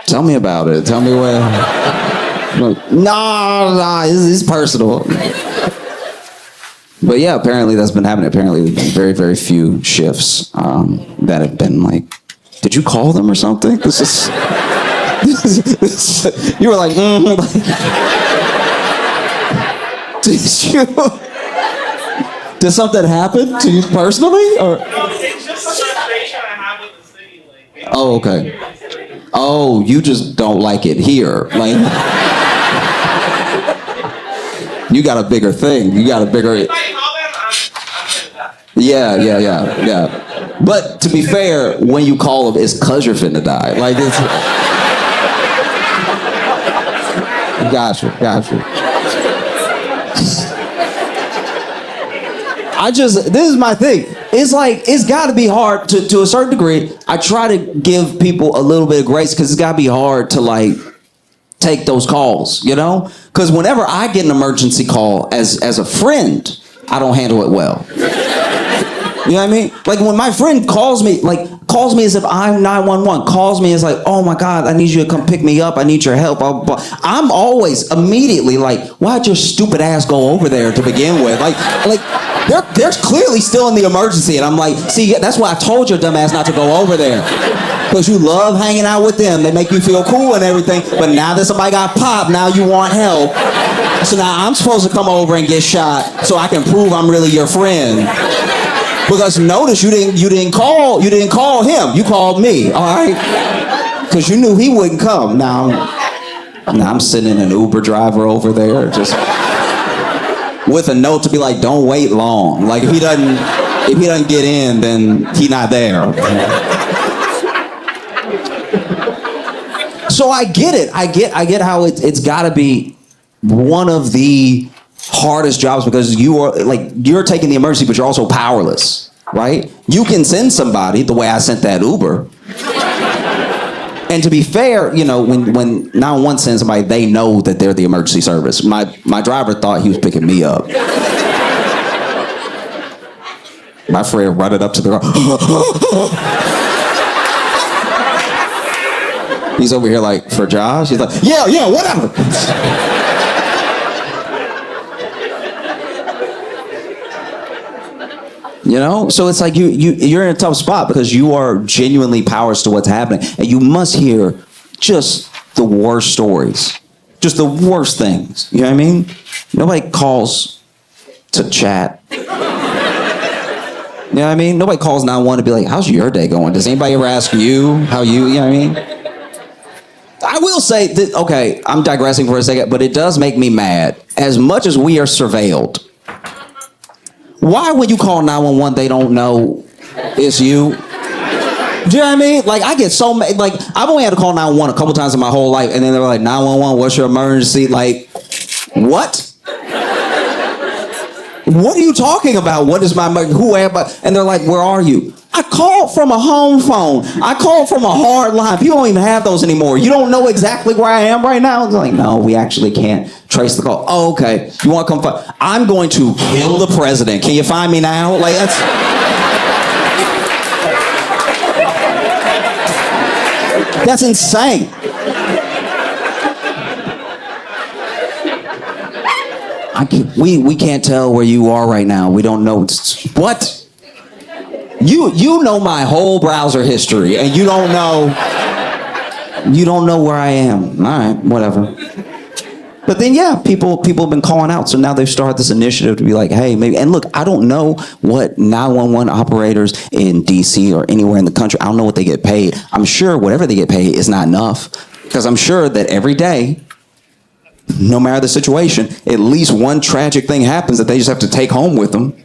tell me about it. Tell me where. No, it's personal. But yeah, apparently that's been happening. Apparently there's been very, very few shifts that have been like, did you call them or something? This is you were like, did something happen to you personally? Or? It's just a frustration I have with the city. Like, oh, okay. Oh, you just don't like it here. Like, you got a bigger thing. You got a bigger... Yeah. But to be fair, when you call them, it's because you're finna die. Like, it's... Gotcha. This is my thing. It's like, it's gotta be hard to a certain degree. I try to give people a little bit of grace because it's gotta be hard to like take those calls, you know? Because whenever I get an emergency call as a friend, I don't handle it well. You know what I mean? Like when my friend calls me as if I'm 911, calls me as like, oh my God, I need you to come pick me up. I need your help. I'm always immediately like, why'd your stupid ass go over there to begin with? Like they're clearly still in the emergency. And I'm like, see, that's why I told your dumb ass not to go over there. Because you love hanging out with them. They make you feel cool and everything. But now that somebody got popped, now you want help. So now I'm supposed to come over and get shot so I can prove I'm really your friend. Because notice you didn't call him. You called me, all right? Because you knew he wouldn't come. Now I'm sending an Uber driver over there just with a note to be like, don't wait long. Like if he doesn't get in, then he not there. So I get it. I get how it's got to be one of the hardest jobs because you're taking the emergency, but you're also powerless, right? You can send somebody the way I sent that Uber. And to be fair, you know, when 911 sends somebody, they know that they're the emergency service. My driver thought he was picking me up. My friend running up to the car. He's over here like, for Josh? He's like, yeah, whatever. You know, so it's like you're in a tough spot because you are genuinely powerless to what's happening, and you must hear just the worst stories, just the worst things. You know what I mean? Nobody calls to chat. You know what I mean? Nobody calls 911 to be like, "How's your day going?" Does anybody ever ask you how you? You know what I mean? I will say that. Okay, I'm digressing for a second, but it does make me mad. As much as we are surveilled. Why when you call 911 they don't know it's you? Do you know what I mean? Like I get so mad. Like I've only had to call 911 a couple times in my whole life, and then they're like, 911, what's your emergency? Like, what? What are you talking about? What is my emergency? Who am I? And they're like, where are you? I called from a home phone. I called from a hard line. People don't even have those anymore. You don't know exactly where I am right now? It's like, no, we actually can't trace the call. Oh, okay. You want to come find? I'm going to kill the president. Can you find me now? Like, that's insane. We can't tell where you are right now. We don't know. What? You know my whole browser history, and you don't know You don't know where I am. All right, whatever. But then, yeah, people have been calling out. So now they've started this initiative to be like, hey, maybe. And look, I don't know what 911 operators in D.C. or anywhere in the country, I don't know what they get paid. I'm sure whatever they get paid is not enough. Because I'm sure that every day, no matter the situation, at least one tragic thing happens that they just have to take home with them.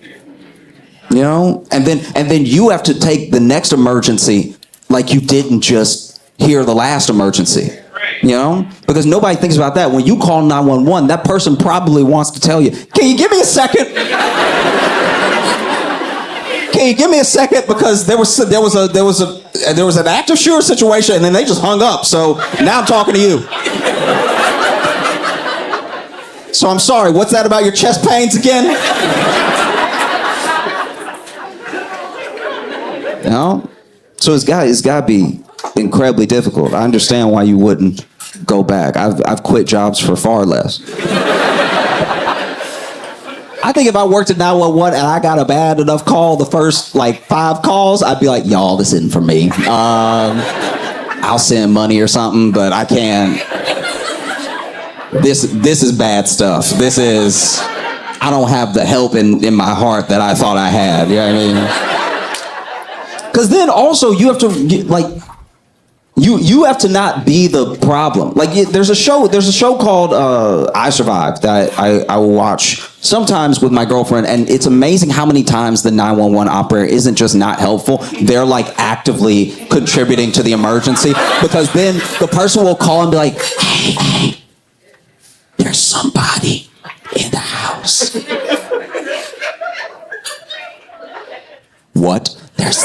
You know? And then you have to take the next emergency like you didn't just hear the last emergency. You know, because nobody thinks about that. When you call 911, that person probably wants to tell you, "Can you give me a second? Can you give me a second?" Because there was an active shooter situation, and then they just hung up. So now I'm talking to you. So I'm sorry. What's that about your chest pains again? You know, so it's got to be incredibly difficult. I understand why you wouldn't go back. I've quit jobs for far less. I think if I worked at 911 and I got a bad enough call the first like 5 calls, I'd be like, y'all, this isn't for me. I'll send money or something, but I can't. This is bad stuff. I don't have the help in my heart that I thought I had. You know what I mean? Because then also you have to you have to not be the problem. Like there's a show called I Survived that I will watch sometimes with my girlfriend, and it's amazing how many times the 911 operator isn't just not helpful. They're like actively contributing to the emergency, because then the person will call and be like, hey, there's somebody in the house. What? There's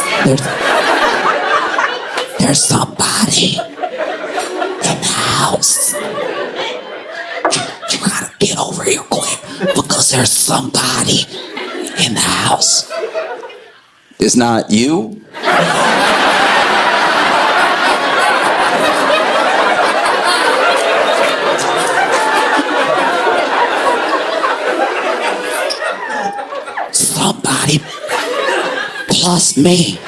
somebody in the house. You gotta get over here quick, because there's somebody in the house. It's not you? Somebody plus me.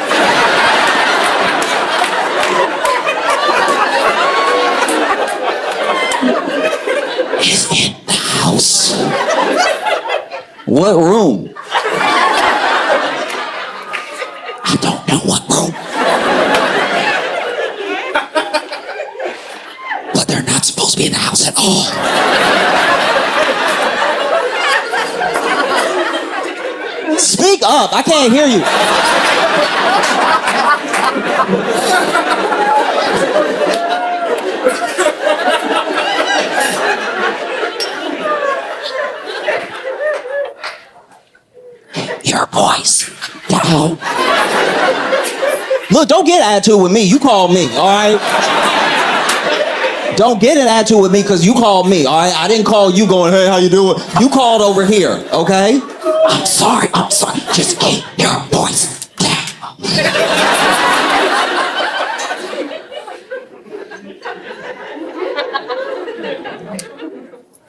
Is in the house. What room? I don't know what room. But they're not supposed to be in the house at all. Speak up, I can't hear you. Your voice down. Look, don't get attitude with me. You called me, all right? Don't get an attitude with me because you called me, all right? I didn't call you going, hey, how you doing? You called over here, okay? I'm sorry. Just keep your voice down.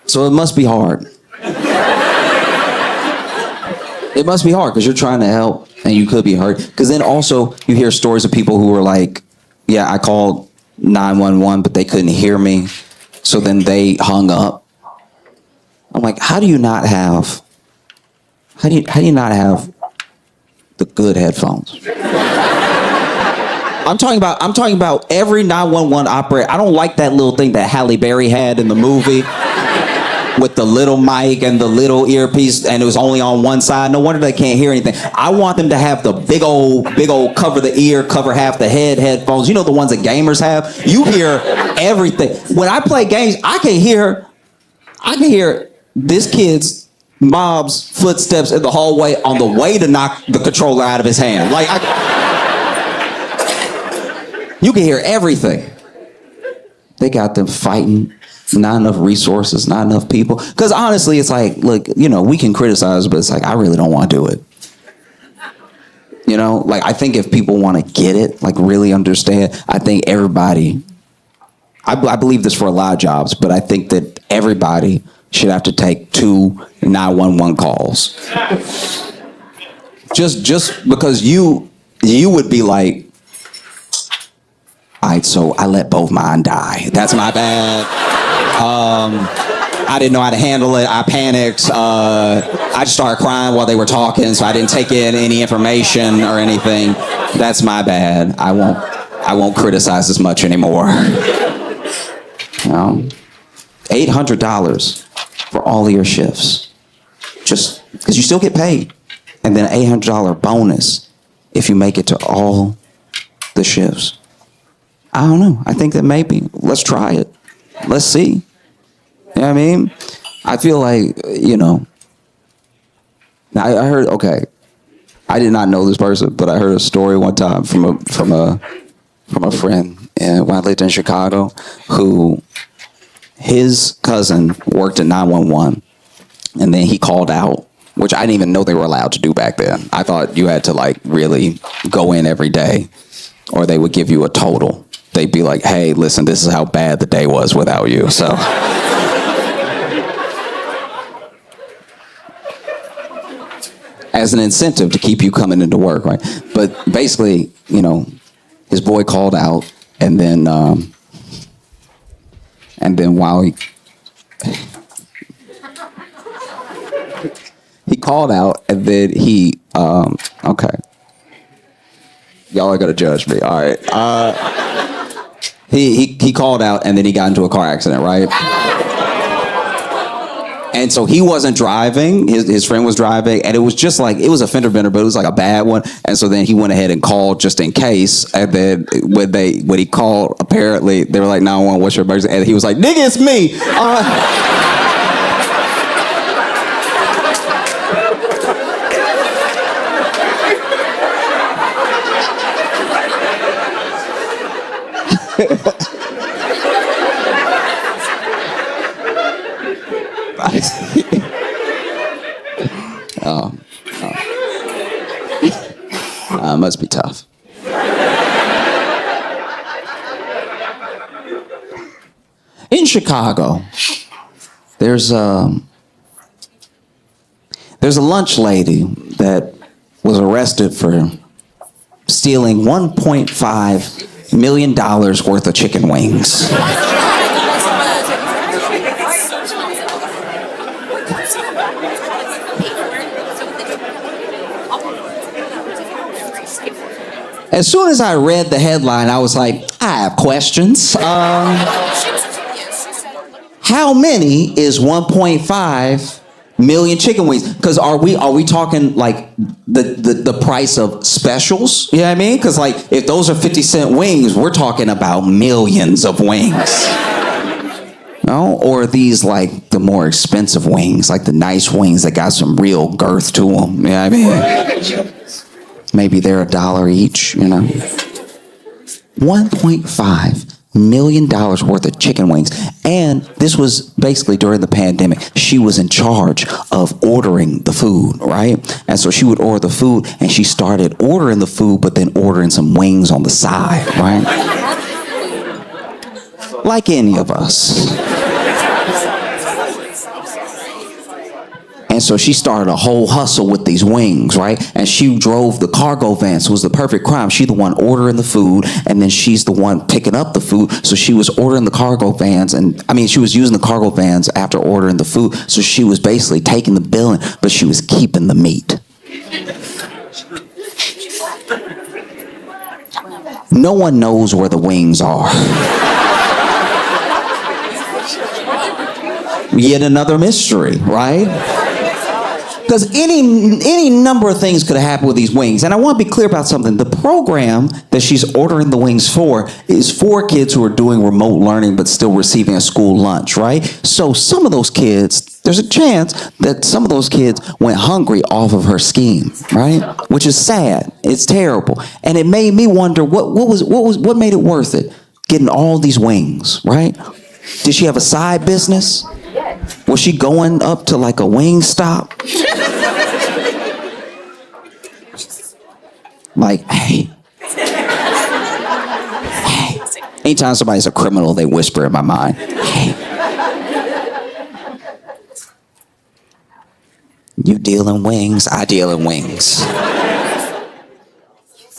So it must be hard. It must be hard because you're trying to help and you could be hurt. Because then also you hear stories of people who were like, yeah, I called 911, but they couldn't hear me. So then they hung up. I'm like, how do you not have the good headphones? I'm talking about every 911 operator. I don't like that little thing that Halle Berry had in the movie with the little mic and the little earpiece, and it was only on one side. No wonder they can't hear anything. I want them to have the big old cover the ear, cover half the head headphones. You know, the ones that gamers have? You hear everything. When I play games, I can hear this kid's mom's footsteps in the hallway on the way to knock the controller out of his hand. Like, you can hear everything. They got them fighting. Not enough resources, not enough people. Because honestly, it's like, look, you know, we can criticize, but it's like, I really don't want to do it. You know, like, I think if people want to get it, like really understand, I think everybody, I believe this for a lot of jobs, but I think that everybody should have to take 2 911 calls. Just because you would be like, All right, so I let both mine die. That's my bad. I didn't know how to handle it. I panicked. I just started crying while they were talking, so I didn't take in any information or anything. That's my bad. I won't criticize as much anymore. $800 for all of your shifts, just because you still get paid, and then an $800 bonus if you make it to all the shifts. I don't know. I think that maybe let's try it. Let's see. You know what I mean? I feel like, I heard, okay, I did not know this person, but I heard a story one time from a friend when I lived in Chicago, who his cousin worked at 911, and then he called out, which I didn't even know they were allowed to do back then. I thought you had to really go in every day, or they would give you a total. They'd be like, hey, listen, this is how bad the day was without you, so. As an incentive to keep you coming into work, right? But basically, his boy called out, and then while he called out, and then okay, y'all are gonna judge me, all right? He called out, and then he got into a car accident, right? And so he wasn't driving, his friend was driving, and it was just it was a fender bender, but it was a bad one. And so then he went ahead and called just in case. And then when he called, apparently they were like, 911, what's your emergency? And he was like, nigga, it's me. Must be tough. In Chicago, there's a lunch lady that was arrested for stealing $1.5 million worth of chicken wings. As soon as I read the headline, I was like, I have questions. How many is 1.5 million chicken wings? Because are we talking the price of specials? You know what I mean? Because if those are 50-cent wings, we're talking about millions of wings. No? Or are these the more expensive wings, the nice wings that got some real girth to them? You know what I mean? Maybe they're $1 each, $1.5 million worth of chicken wings. And this was basically during the pandemic. She was in charge of ordering the food, right? And so she would order the food, and she started ordering the food, but then ordering some wings on the side, right? Like any of us. And so she started a whole hustle with these wings, right? And she drove the cargo van, so it was the perfect crime. She's the one ordering the food, and then she's the one picking up the food. So she was ordering the cargo vans, she was using the cargo vans after ordering the food. So she was basically taking the billing, but she was keeping the meat. No one knows where the wings are. Yet another mystery, right? Because any number of things could have happened with these wings. And I want to be clear about something. The program that she's ordering the wings for is for kids who are doing remote learning but still receiving a school lunch, right? So some of those kids, there's a chance that some of those kids went hungry off of her scheme, right? Which is sad. It's terrible. And it made me wonder what made it worth it? Getting all these wings, right? Did she have a side business? Was she going up to a wing stop? Hey. Anytime somebody's a criminal, they whisper in my mind. Hey. You deal in wings, I deal in wings.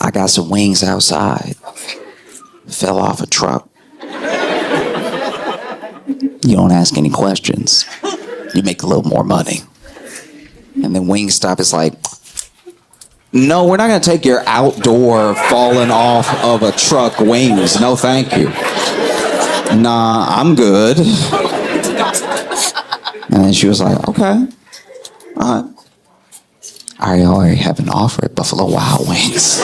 I got some wings outside. fell off a truck. You don't ask any questions. You make a little more money. And then Wingstop is like, no, we're not going to take your outdoor falling off of a truck wings. No, thank you. Nah, I'm good. And then she was like, okay. I already have an offer at Buffalo Wild Wings.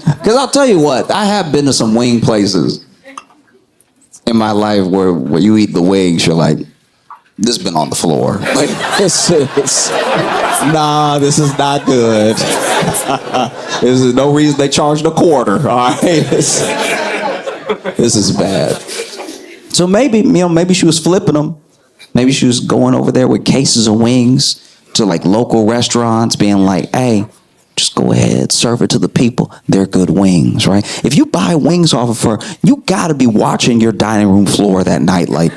Because I'll tell you what, I have been to some wing places in my life where you eat the wings, you're like, this has been on the floor. Like, this is not good. This is no reason they charged a quarter, all right? This is bad. So maybe she was flipping them. Maybe she was going over there with cases of wings to like local restaurants, being like, hey, just go ahead, serve it to the people. They're good wings, right? If you buy wings off of her, you got to be watching your dining room floor that night like,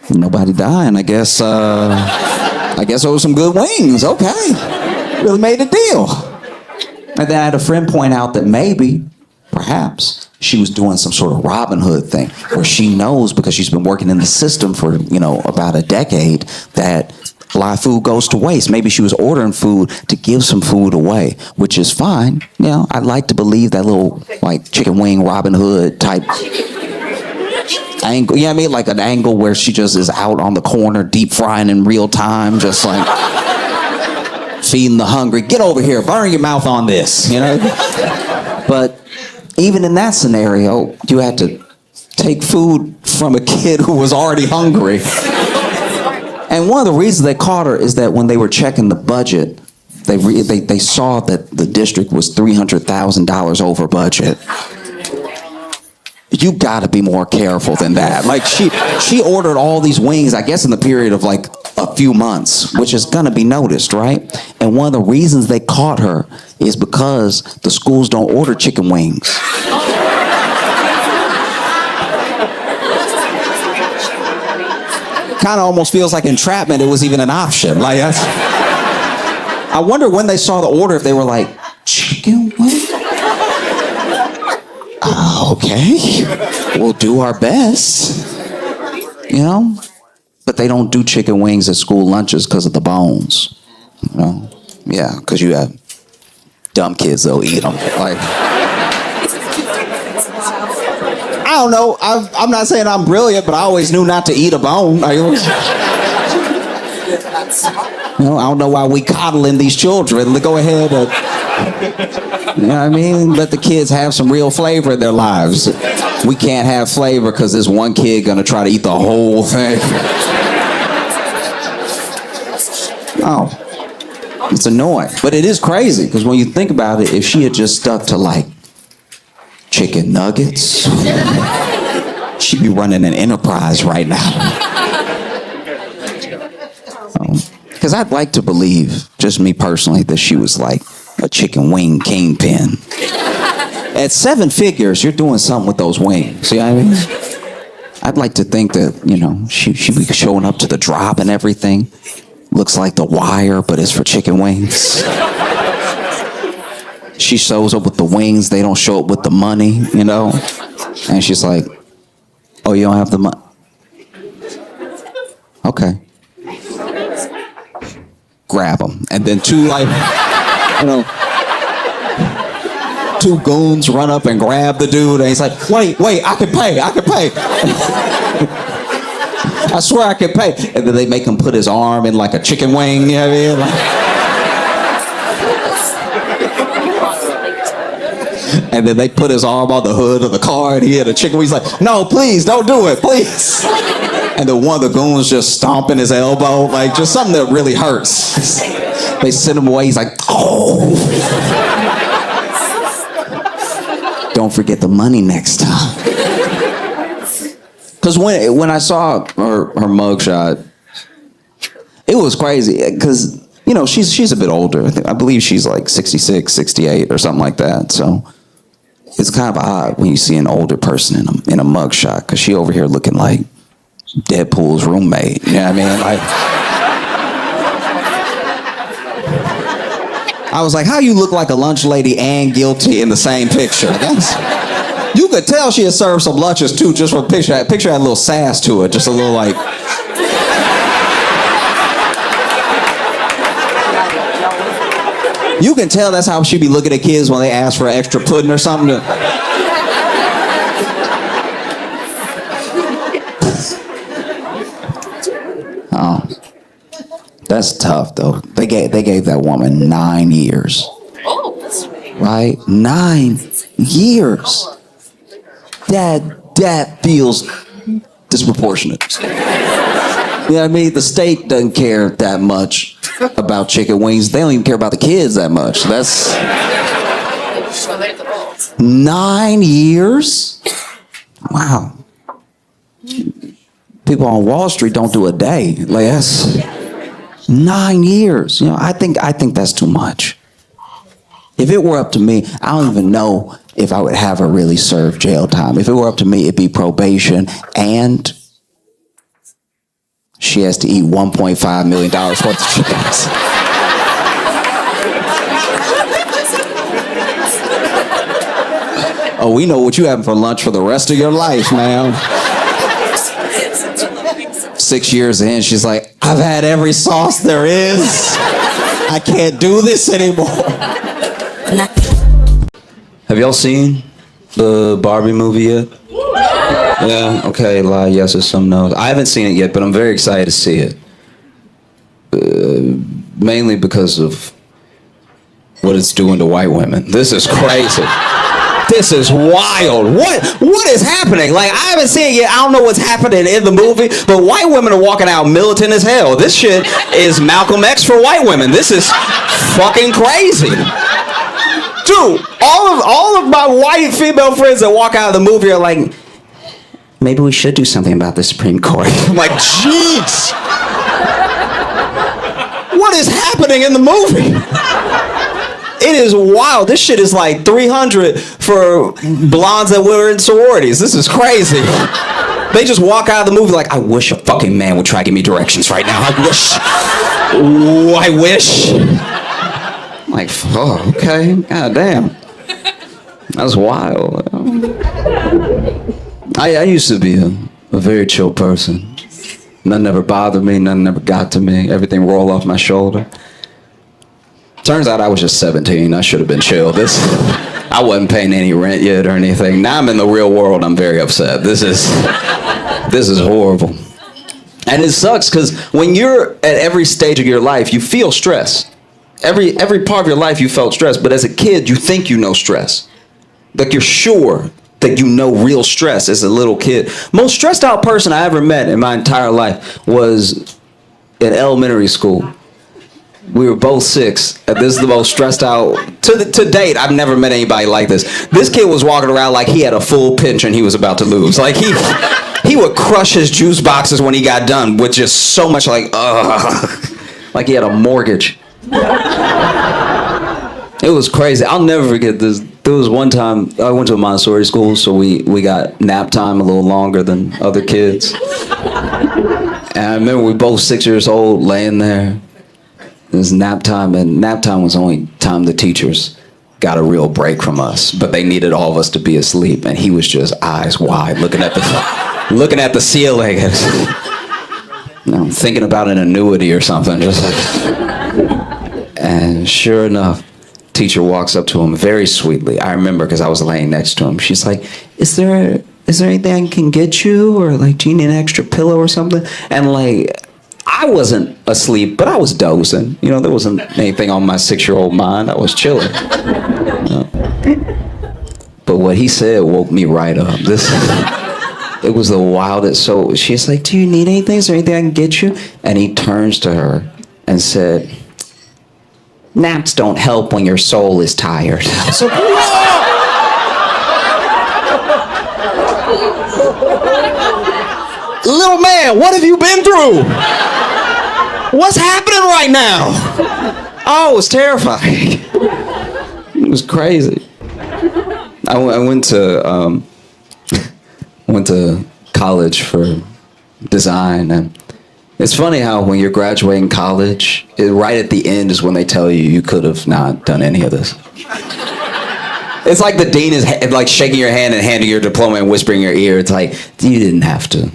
nobody dying. I guess it was some good wings. Okay. Really made a deal. And then I had a friend point out that perhaps, she was doing some sort of Robin Hood thing where she knows, because she's been working in the system for, about a decade, that a lot of food goes to waste. Maybe she was ordering food to give some food away, which is fine. I'd like to believe that little like chicken wing Robin Hood type angle. You know what I mean? Like an angle where she just is out on the corner deep frying in real time, just like feeding the hungry. Get over here, burn your mouth on this, But even in that scenario, you had to take food from a kid who was already hungry. And one of the reasons they caught her is that when they were checking the budget, they saw that the district was $300,000 over budget. You got to be more careful than that. Like she ordered all these wings, I guess in the period of like a few months, which is going to be noticed, right? And one of the reasons they caught her is because the schools don't order chicken wings. Kind of almost feels like entrapment. It was even an option. Like, I wonder when they saw the order if they were like, chicken wing? Okay, we'll do our best. But they don't do chicken wings at school lunches because of the bones. Yeah, because you have dumb kids that'll eat them. Like, I don't know. I'm not saying I'm brilliant, but I always knew not to eat a bone. I don't know why we coddling these children. Go ahead and, let the kids have some real flavor in their lives. We can't have flavor because there's one kid gonna try to eat the whole thing. Oh, it's annoying, but it is crazy because when you think about it, if she had just stuck to like chicken nuggets, she'd be running an enterprise right now. Because I'd like to believe, just me personally, that she was like a chicken wing kingpin. At 7 figures, you're doing something with those wings. You know what I mean? I'd like to think that, she'd be showing up to the drop and everything. Looks like The Wire, but it's for chicken wings. She shows up with the wings. They don't show up with the money, And she's like, oh, you don't have the money? Okay. Grab them. And then two goons run up and grab the dude. And he's like, wait, I can pay. I swear I can pay. And then they make him put his arm in like a chicken wing. You know what I mean? And then they put his arm on the hood of the car and he had a chicken wing. He's like, no, please, don't do it, please. And then one of the goons just stomping his elbow, like just something that really hurts. They send him away. He's like, oh. Don't forget the money next time. Because when I saw her mugshot, it was crazy. Because, she's a bit older. I believe she's like 66, 68 or something like that. So it's kind of odd when you see an older person in a mugshot. Because she over here looking like Deadpool's roommate. You know what I mean? I was like, how you look like a lunch lady and guilty in the same picture? You could tell she had served some lunches too, just from the picture. That picture had a little sass to it, just a little like. You can tell that's how she be looking at kids when they ask for extra pudding or something. Oh, that's tough though. They gave that woman 9 years. Right? 9 years. That feels disproportionate. You know what I mean? The state doesn't care that much about chicken wings. They don't even care about the kids that much. That's 9 years? Wow. People on Wall Street don't do a day. Like that's 9 years. You know, I think that's too much. If it were up to me, I don't even know if I would have her really serve jail time. If it were up to me, it'd be probation and she has to eat $1.5 million worth of chickens. Oh, we know what you having for lunch for the rest of your life, ma'am. 6 years in, she's like, I've had every sauce there is. I can't do this anymore. Have y'all seen the Barbie movie yet? Yeah, okay, a lot of yeses, some no's. I haven't seen it yet, but I'm very excited to see it. Mainly because of what it's doing to white women. This is crazy. This is wild. What is happening? Like, I haven't seen it yet. I don't know what's happening in the movie, but white women are walking out militant as hell. This shit is Malcolm X for white women. This is fucking crazy. Dude, all of my white female friends that walk out of the movie are like, maybe we should do something about the Supreme Court. I'm like, jeez. What is happening in the movie? It is wild. This shit is like 300 for blondes that were in sororities. This is crazy. They just walk out of the movie like, I wish a fucking man would try to give me directions right now. I wish. I'm like, oh, okay. God damn. That's wild. I used to be a very chill person. Nothing ever bothered me. Nothing ever got to me. Everything rolled off my shoulder. Turns out I was just 17. I should have been chill. I wasn't paying any rent yet or anything. Now I'm in the real world. I'm very upset. This is horrible. And it sucks because when you're at every stage of your life, you feel stress. Every part of your life you felt stress. But as a kid, you think you know stress. Like you're sure that you know real stress as a little kid. Most stressed out person I ever met in my entire life was in elementary school. We were both 6. And this is the most stressed out to date. I've never met anybody like this. This kid was walking around like he had a full pension he was about to lose. Like he would crush his juice boxes when he got done with just so much like he had a mortgage. It was crazy. I'll never forget this. There was one time I went to a Montessori school, so we got nap time a little longer than other kids. And I remember we both 6 years old laying there. It was nap time, and nap time was the only time the teachers got a real break from us. But they needed all of us to be asleep, and he was just eyes wide, looking at the ceiling, and thinking about an annuity or something. Just like, and sure enough, teacher walks up to him very sweetly. I remember because I was laying next to him. She's like, "Is there anything I can get you, or like, do you need an extra pillow or something?" And like, I wasn't asleep, but I was dozing. You know, there wasn't anything on my 6-year-old mind. I was chilling. But what he said woke me right up. It was the wildest. So she's like, "Do you need anything? Is there anything I can get you?" And he turns to her and said, "Naps don't help when your soul is tired." So, little man, what have you been through? What's happening right now? Oh, it was terrifying. It was crazy. I went to college for design, and It's funny how when you're graduating college, right at the end is when they tell you you could have not done any of this. It's like the dean is like shaking your hand and handing your diploma and whispering in your ear. It's like, you didn't have to.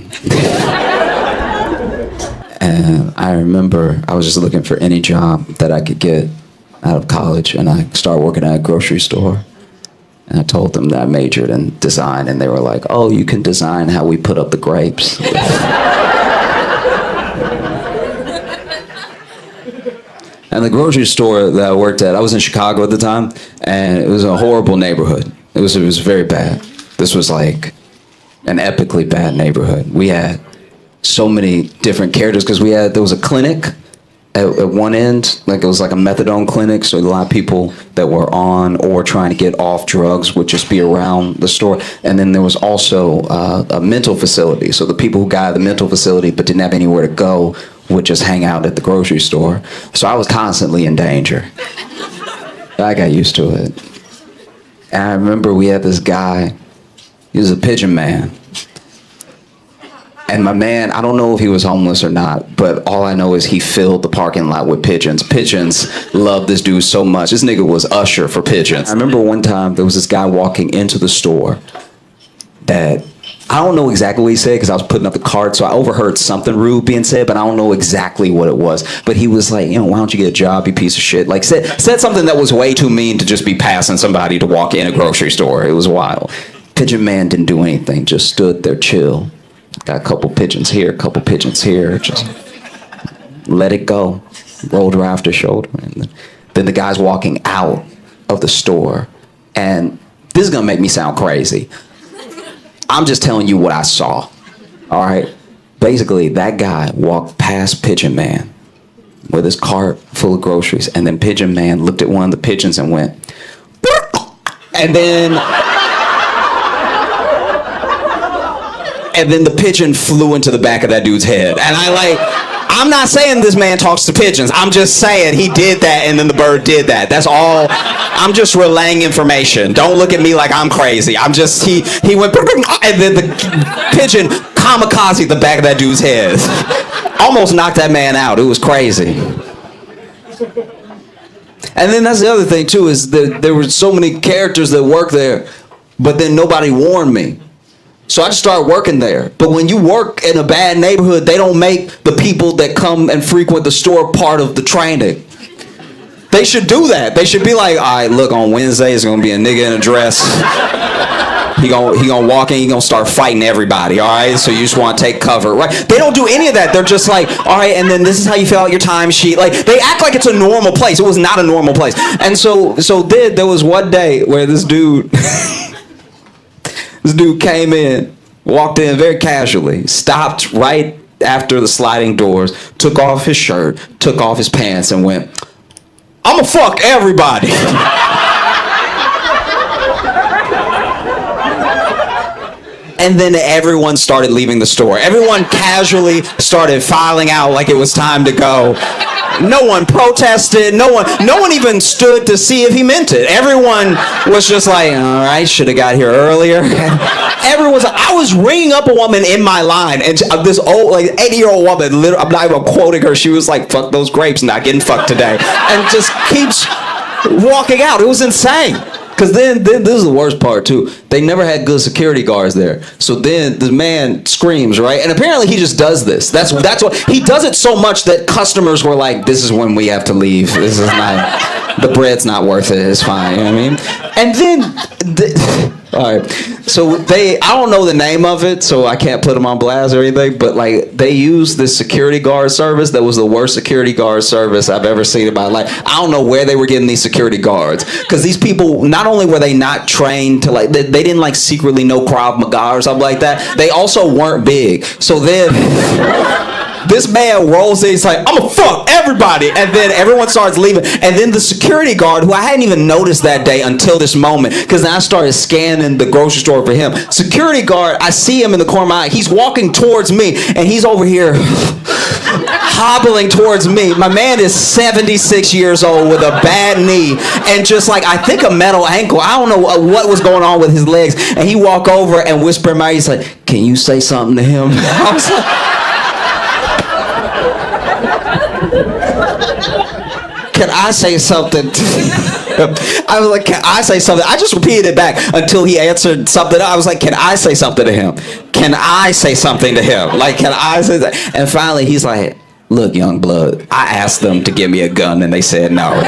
And I remember I was just looking for any job that I could get out of college, and I started working at a grocery store. And I told them that I majored in design, and they were like, oh, you can design how we put up the grapes. And the grocery store that I worked at, I was in Chicago at the time, and it was a horrible neighborhood. It was very bad. This was like an epically bad neighborhood. We had so many different characters because there was a clinic at one end, like it was like a methadone clinic, so a lot of people that were on or trying to get off drugs would just be around the store. And then there was also a mental facility, so the people who got out of the mental facility but didn't have anywhere to go would just hang out at the grocery store. So I was constantly in danger. I got used to it. And I remember we had this guy, he was a pigeon man. And my man, I don't know if he was homeless or not, but all I know is he filled the parking lot with pigeons. Pigeons loved this dude so much. This nigga was usher for pigeons. I remember one time there was this guy walking into the store that, I don't know exactly what he said because I was putting up the cart, so I overheard something rude being said, but I don't know exactly what it was. But he was like, why don't you get a job, you piece of shit? Like, said something that was way too mean to just be passing somebody to walk in a grocery store. It was wild. Pigeon man didn't do anything, just stood there chill. Got a couple pigeons here, a couple pigeons here, just let it go. Rolled her off the shoulder. And then the guy's walking out of the store, and this is gonna make me sound crazy. I'm just telling you what I saw, all right? Basically, that guy walked past Pigeon Man with his cart full of groceries, and then Pigeon Man looked at one of the pigeons and went, and then the pigeon flew into the back of that dude's head. And I'm not saying this man talks to pigeons. I'm just saying he did that, and then the bird did that. That's all. I'm just relaying information. Don't look at me like I'm crazy. I'm just, he went, and then the pigeon kamikaze the back of that dude's head. Almost knocked that man out. It was crazy. And then that's the other thing too, is that there were so many characters that worked there, but then nobody warned me. So I just started working there. But when you work in a bad neighborhood, they don't make the people that come and frequent the store part of the training. They should do that. They should be like, all right, look, on Wednesday, it's going to be a nigga in a dress. He gonna walk in, he gonna start fighting everybody, all right? So you just want to take cover, right? They don't do any of that. They're just like, all right, and then this is how you fill out your timesheet. Like, they act like it's a normal place. It was not a normal place. And so there was one day where this dude... This dude came in, walked in very casually, stopped right after the sliding doors, took off his shirt, took off his pants, and went, "I'ma fuck everybody." And then everyone started leaving the store. Everyone casually started filing out like it was time to go. No one protested. No one even stood to see if he meant it. Everyone was just like, all right, should have got here earlier. I was ringing up a woman in my line, and this old, 80-year-old woman, I'm not even quoting her, she was like, fuck those grapes, not getting fucked today. And just keeps walking out. It was insane. Because then this is the worst part too. They never had good security guards there. So then the man screams, right? And apparently he just does this. That's what he does it so much that customers were like, "This is when we have to leave. This is not. The bread's not worth it. It's fine." You know what I mean? And then, all right. So I don't know the name of it, so I can't put them on blast or anything. But they used this security guard service that was the worst security guard service I've ever seen in my life. I don't know where they were getting these security guards, because these people, not only were they not trained to they didn't secretly know Krav Maga or something like that. They also weren't big. So then this man rolls in, he's like, "I'm gonna fuck everybody," and then everyone starts leaving. And then the security guard, who I hadn't even noticed that day until this moment, because then I started scanning the grocery store for him. Security guard, I see him in the corner of my eye. He's walking towards me, and he's over here hobbling towards me. My man is 76 years old with a bad knee and just I think a metal ankle. I don't know what was going on with his legs. And he walked over and whispered in my ear, he's like, "Can you say something to him?" I was like, can I say something? I was like, can I say something? I just repeated it back until he answered something. I was like, can I say something to him? Can I say something to him? Like, can I say that? And finally, he's like, look, young blood, I asked them to give me a gun and they said no.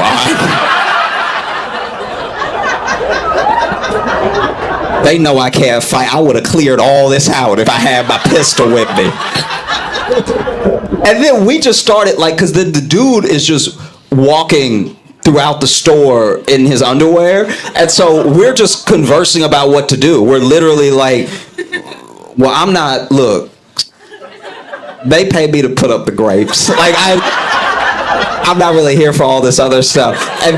They know I can't fight. I would have cleared all this out if I had my pistol with me. And then we just started, like, because the dude is just walking throughout the store in his underwear. And so we're just conversing about what to do. We're literally like, well, look, they pay me to put up the grapes. Like, I'm not really here for all this other stuff. And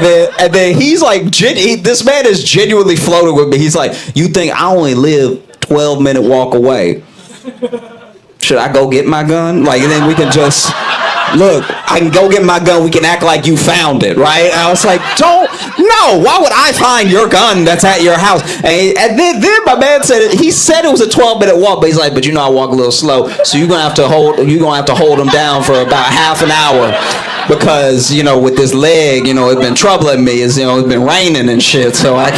then he's like, this man is genuinely floating with me. He's like, you think I only live 12-minute walk away? Should I go get my gun? Like, and then we can just, look, I can go get my gun. We can act like you found it, right? And I was like, no, why would I find your gun that's at your house? And then my man said, he said it was a 12-minute walk, but he's like, but you know I walk a little slow, so you're gonna have to hold him down for about half an hour. Because, with this leg, it's been troubling me. It's been raining and shit, so I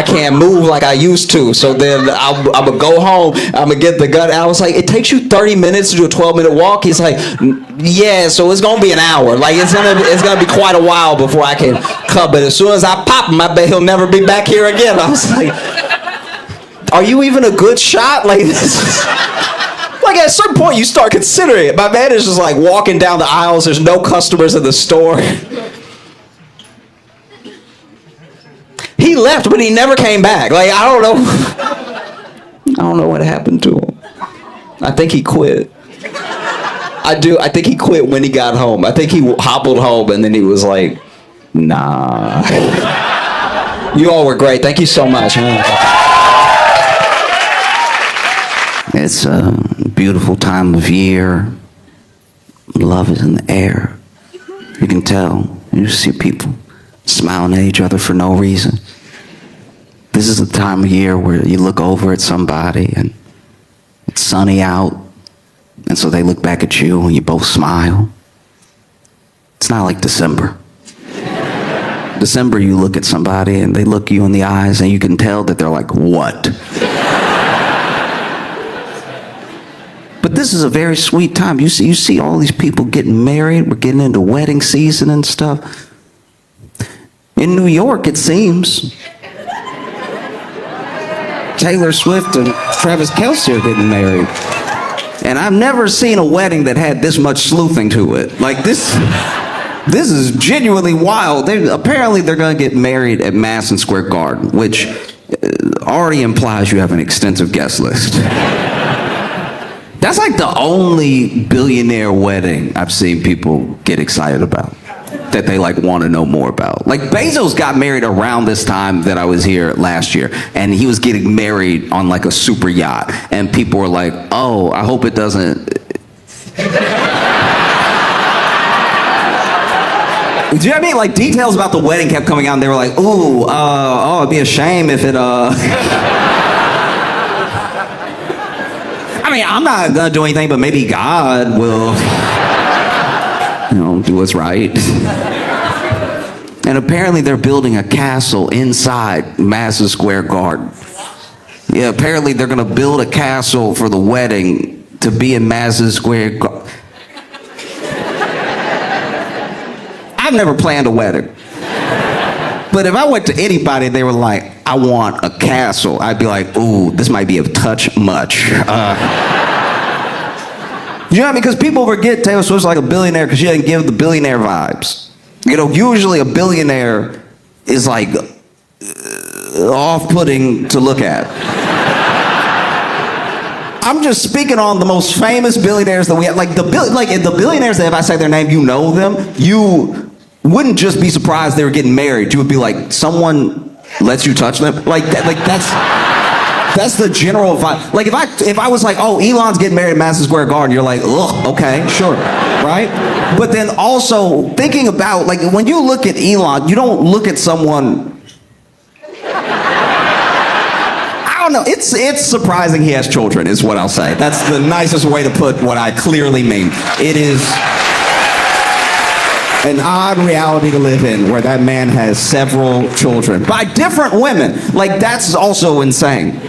can't move like I used to. So then I'm gonna go home, I'm gonna get the gun. I was like, it takes you 30 minutes to do a 12-minute walk? He's like, yeah, so it's gonna be an hour. Like, it's gonna be quite a while before I can come. But as soon as I pop him, I bet he'll never be back here again. I was like, are you even a good shot? Like, like, at a certain point, you start considering it. My man is just like walking down the aisles. There's no customers in the store. He left, but he never came back. Like, I don't know what happened to him. I think he quit. I think he quit when he got home. I think he hobbled home, and then he was like, nah. You all were great. Thank you so much. It's a beautiful time of year. Love is in the air. You can tell. You see people smiling at each other for no reason. This is the time of year where you look over at somebody and it's sunny out, and so they look back at you and you both smile. It's not like December. December, you look at somebody and they look you in the eyes and you can tell that they're like, what? But this is a very sweet time. You see all these people getting married. We're getting into wedding season and stuff. In New York, it seems, Taylor Swift and Travis Kelce are getting married. And I've never seen a wedding that had this much sleuthing to it. Like, this is genuinely wild. Apparently, they're going to get married at Madison Square Garden, which already implies you have an extensive guest list. That's like the only billionaire wedding I've seen people get excited about, that they like want to know more about. Like, Bezos got married around this time that I was here last year, and he was getting married on like a super yacht, and people were like, oh, I hope it doesn't. Do you know what I mean? Like, details about the wedding kept coming out, and they were like, ooh, it'd be a shame if it, I mean, I'm not gonna do anything, but maybe God will, do what's right. And apparently they're building a castle inside Madison Square Garden. Yeah, apparently they're gonna build a castle for the wedding to be in Madison Square Garden. I've never planned a wedding. But if I went to anybody, they were like, I want a castle, I'd be like, ooh, this might be a touch much. You know what I mean? Because people forget Taylor Swift's like a billionaire because she doesn't give the billionaire vibes. Usually a billionaire is like off-putting to look at. I'm just speaking on the most famous billionaires that we have. Like the billionaires that if I say their name, you know them, you wouldn't just be surprised they were getting married. You would be like, someone lets you touch them? That's the general vibe. Like if I was like, oh, Elon's getting married at Madison Square Garden, you're like, ugh, okay, sure, right? But then also thinking about, like, when you look at Elon, you don't look at someone. I don't know. It's surprising he has children, is what I'll say. That's the nicest way to put what I clearly mean. It is. an odd reality to live in where that man has several children by different women. Like, that's also insane.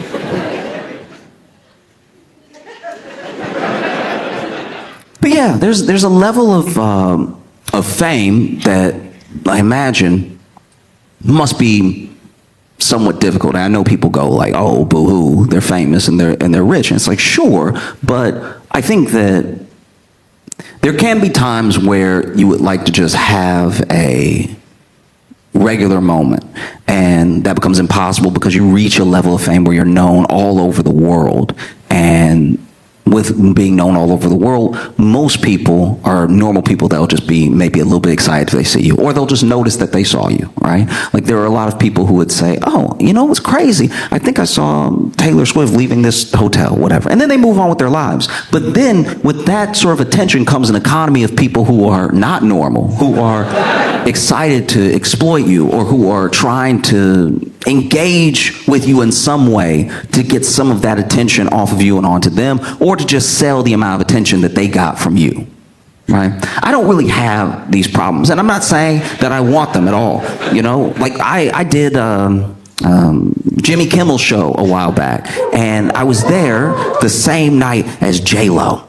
But yeah, there's a level of fame that I imagine must be somewhat difficult. And I know people go like, "Oh, boo-hoo, they're famous and they're rich." And it's like, sure, but I think that there can be times where you would like to just have a regular moment, and that becomes impossible because you reach a level of fame where you're known all over the world. And with being known all over the world, most people are normal people that will just be maybe a little bit excited if they see you, or they'll just notice that they saw you, right? Like, there are a lot of people who would say, "Oh, you know, it's crazy. I think I saw Taylor Swift leaving this hotel," whatever. And then they move on with their lives. But then with that sort of attention comes an economy of people who are not normal, who are excited to exploit you, or who are trying to engage with you in some way to get some of that attention off of you and onto them, or to just sell the amount of attention that they got from you, right? I don't really have these problems, and I'm not saying that I want them at all. You know, like I did Jimmy Kimmel's show a while back, and I was there the same night as J-Lo.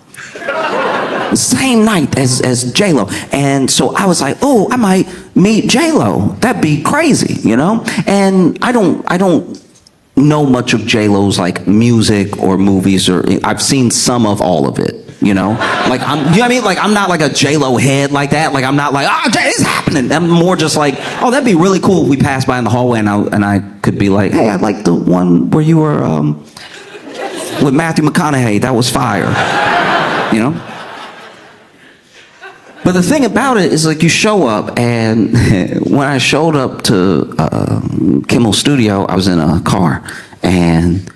The same night as J-Lo. And so I was like, "Oh, I might meet J-Lo. That'd be crazy," you know? And I don't know much of J-Lo's like music or movies, or I've seen some of all of it, you know? Like, you know what I mean? Like, I'm not like a J-Lo head like that. Like, I'm not like, "Oh, it's happening." I'm more just like, "Oh, that'd be really cool if we passed by in the hallway and I could be like, 'Hey, I like the one where you were with Matthew McConaughey. That was fire,'" you know? But the thing about it is, like, you show up, and when I showed up to Kimmel's studio, I was in a car, and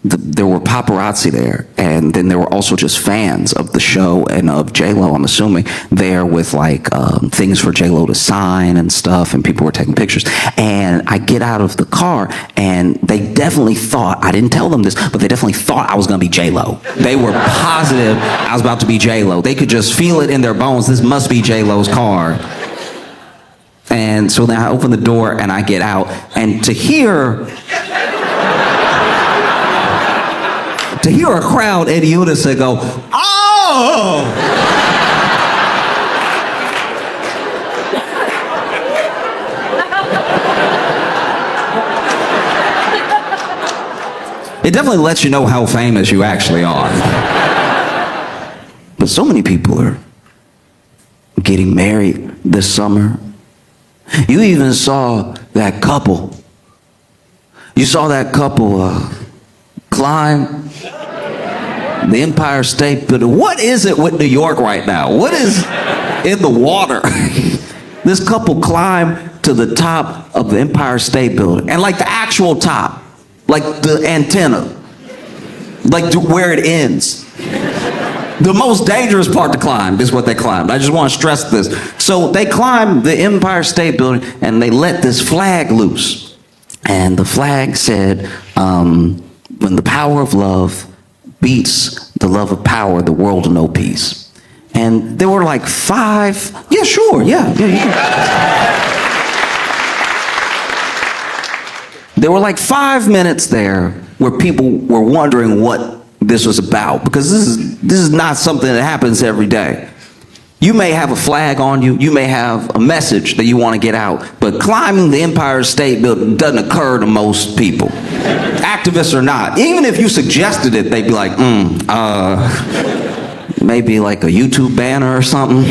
there were paparazzi there, and then there were also just fans of the show and of J-Lo, I'm assuming, there with like things for J-Lo to sign and stuff, and people were taking pictures. And I get out of the car, and they definitely thought, I didn't tell them this, but they definitely thought I was gonna be J-Lo. They were positive I was about to be J-Lo. They could just feel it in their bones. This must be J-Lo's car. And so then I open the door and I get out, and to hear a crowd in unison go, "Oh!" It definitely lets you know how famous you actually are. But so many people are getting married this summer. You even saw that couple. You saw that couple climb the Empire State Building. What is it with New York right now? What is in the water? This couple climbed to the top of the Empire State Building, and like the actual top, like the antenna, like to where it ends. The most dangerous part to climb is what they climbed. I just want to stress this. So they climbed the Empire State Building, and they let this flag loose. And the flag said, "When the power of love beats the love of power, the world will know peace." And there were like five, yeah, sure, yeah, you can. There were like 5 minutes there where people were wondering what this was about, because this is not something that happens every day. You may have a flag on you, you may have a message that you want to get out, but climbing the Empire State Building doesn't occur to most people, activists or not. Even if you suggested it, they'd be like, maybe like a YouTube banner or something.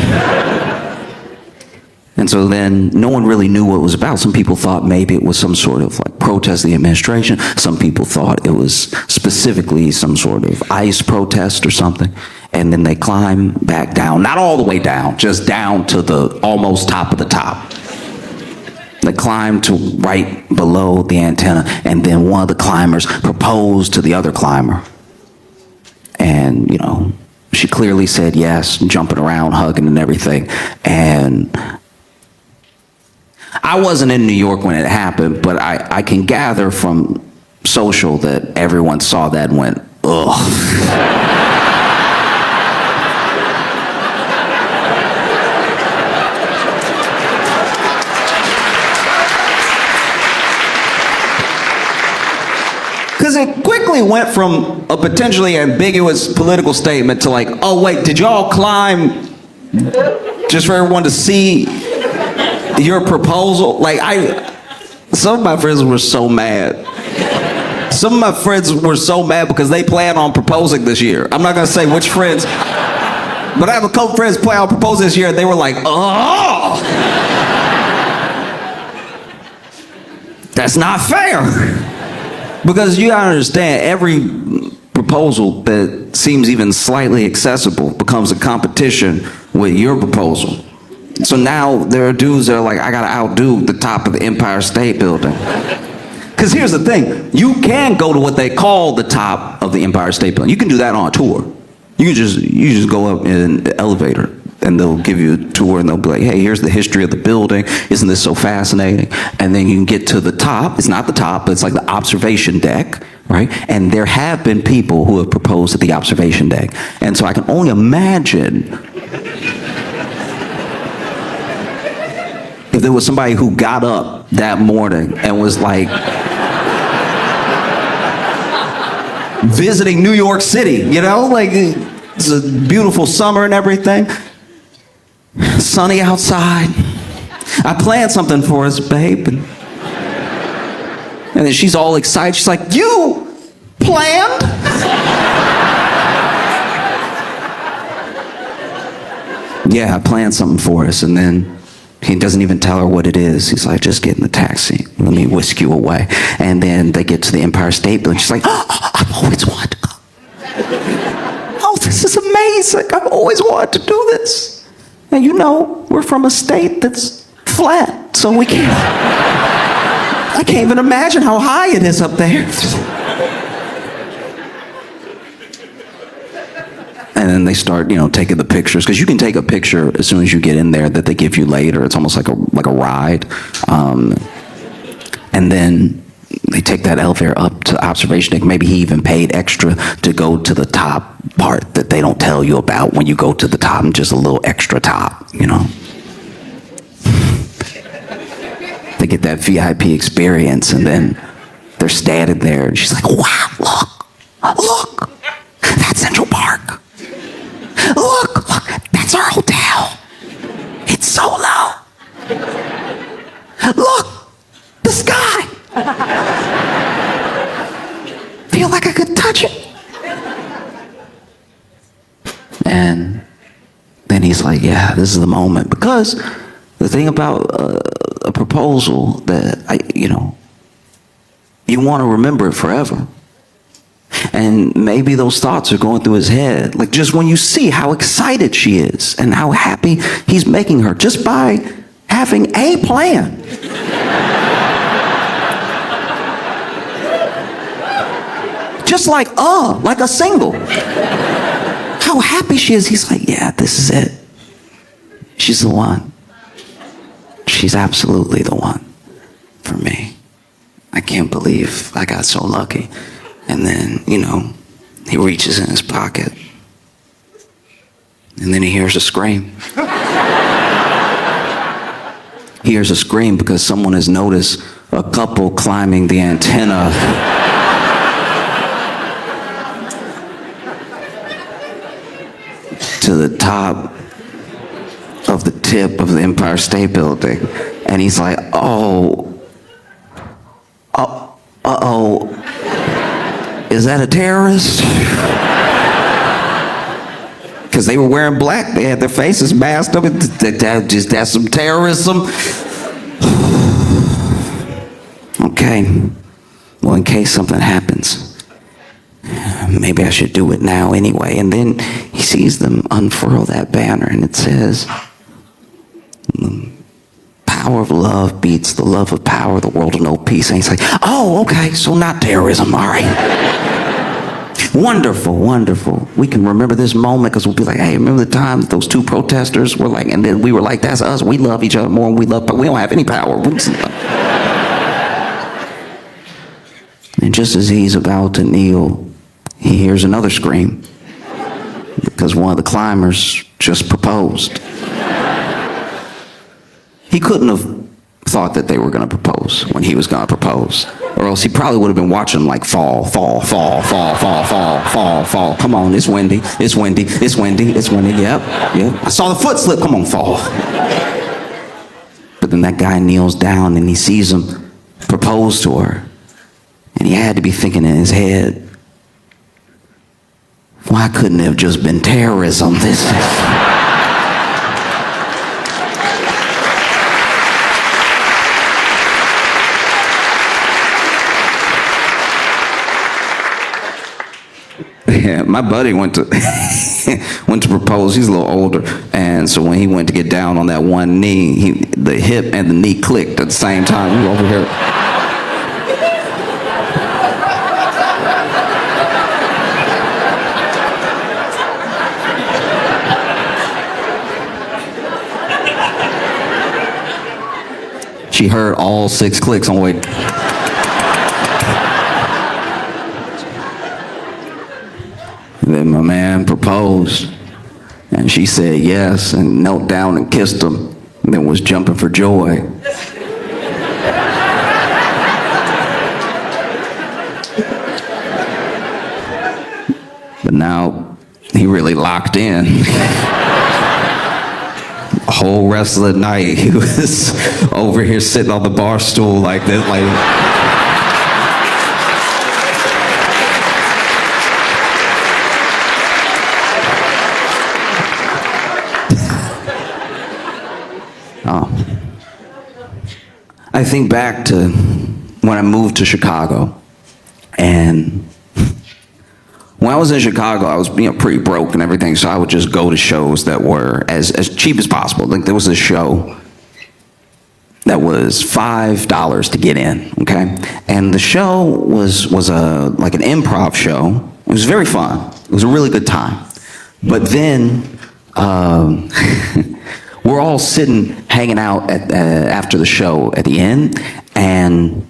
And so then no one really knew what it was about. Some people thought maybe it was some sort of like protest of the administration. Some people thought it was specifically some sort of ICE protest or something. And then they climb back down, not all the way down, just down to the almost top of the top. They climbed to right below the antenna, and then one of the climbers proposed to the other climber. And, you know, she clearly said yes, jumping around, hugging and everything. And I wasn't in New York when it happened, but I can gather from social that everyone saw that and went, ugh. it quickly went from a potentially ambiguous political statement to like, oh wait, did y'all climb just for everyone to see your proposal? Like some of my friends were so mad. Some of my friends were so mad because they plan on proposing this year. I'm not gonna say which friends, but I have a couple friends plan on proposing this year and they were like, oh, that's not fair. Because you gotta understand, every proposal that seems even slightly accessible becomes a competition with your proposal. So now there are dudes that are like, I gotta outdo the top of the Empire State Building. Because here's the thing, you can go to what they call the top of the Empire State Building. You can do that on a tour. You just go up in the elevator and they'll give you a tour and they'll be like, hey, here's the history of the building. Isn't this so fascinating? And then you can get to the top. It's not the top, but it's like the observation deck, right? And there have been people who have proposed at the observation deck. And so I can only imagine if there was somebody who got up that morning and was like visiting New York City, you know, like it's a beautiful summer and everything, sunny outside. I planned something for us, babe. And then she's all excited. She's like, you planned? Yeah, I planned something for us. And then he doesn't even tell her what it is. He's like, just get in the taxi. Let me whisk you away. And then they get to the Empire State Building. She's like, oh, I've always wanted to go. Oh, this is amazing. I've always wanted to do this. And you know, we're from a state that's flat, so I can't even imagine how high it is up there. And then they start, taking the pictures, because you can take a picture as soon as you get in there that they give you later. It's almost like a ride. And then they take that elevator up to observation deck. Maybe he even paid extra to go to the top part that they don't tell you about when you go to the top, and just a little extra top, They get that VIP experience, and then they're standing there, and she's like, wow, look, that's Central Park. Look, that's our hotel. It's so low. Look, the sky. Feel like I could touch it. And then he's like, yeah, this is the moment. Because the thing about a proposal that, you want to remember it forever. And maybe those thoughts are going through his head. Like just when you see how excited she is and how happy he's making her just by having a plan. Just like a single. How happy she is. He's like, yeah, this is it. She's the one. She's absolutely the one for me. I can't believe I got so lucky. And then, he reaches in his pocket. And then he hears a scream. He hears a scream because someone has noticed a couple climbing the antenna. To the top of the tip of the Empire State Building. And he's like, uh-oh. Is that a terrorist? Because they were wearing black. They had their faces masked up. That's some terrorism. Okay. Well, in case something happens, maybe I should do it now anyway. And then he sees them unfurl that banner, and it says, the power of love beats the love of power, the world will know peace. And he's like, oh, okay, so not terrorism, all right. Wonderful, wonderful. We can remember this moment because we'll be like, hey, remember the time that those two protesters were like, and then we were like, that's us. We love each other more than we love, but we don't have any power. And just as he's about to kneel, he hears another scream because one of the climbers just proposed. He couldn't have thought that they were going to propose when he was going to propose. Or else he probably would have been watching them like fall, fall, fall, fall, fall, fall, fall, fall. Come on, it's windy, it's windy, it's windy, it's windy. Yep, yep. I saw the foot slip. Come on, fall. But then that guy kneels down and he sees him propose to her. And he had to be thinking in his head, why couldn't it have just been terrorism? This is... Yeah, my buddy went to went to propose. He's a little older, and so when he went to get down on that one knee, the hip and the knee clicked at the same time. We were over here. She heard all 6 clicks on the way. Then my man proposed, and she said yes, and knelt down and kissed him, and then was jumping for joy. But now he really locked in. The whole rest of the night he was over here sitting on the bar stool like this, like. I think back to when I moved to Chicago, and when I was in Chicago, I was pretty broke and everything, so I would just go to shows that were as cheap as possible. Like there was a show that was $5 to get in, okay? And the show was like an improv show. It was very fun. It was a really good time. But then we're all sitting, hanging out after the show at the end, and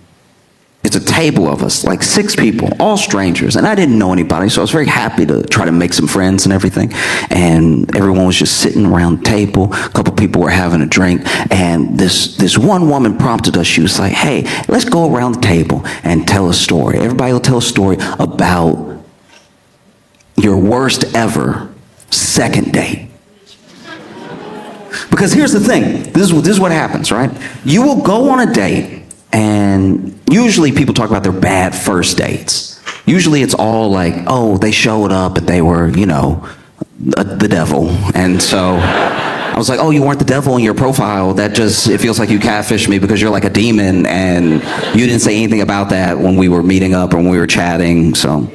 it's a table of us, like 6 people, all strangers, and I didn't know anybody, so I was very happy to try to make some friends and everything, and everyone was just sitting around the table. A couple people were having a drink, and this one woman prompted us. She was like, hey, let's go around the table and tell a story. Everybody will tell a story about your worst ever second date. Because here's the thing, this is what happens, right? You will go on a date, and usually people talk about their bad first dates. Usually it's all like, oh, they showed up and they were, the devil. And so I was like, oh, you weren't the devil in your profile. It feels like you catfished me because you're like a demon, and you didn't say anything about that when we were meeting up or when we were chatting, so.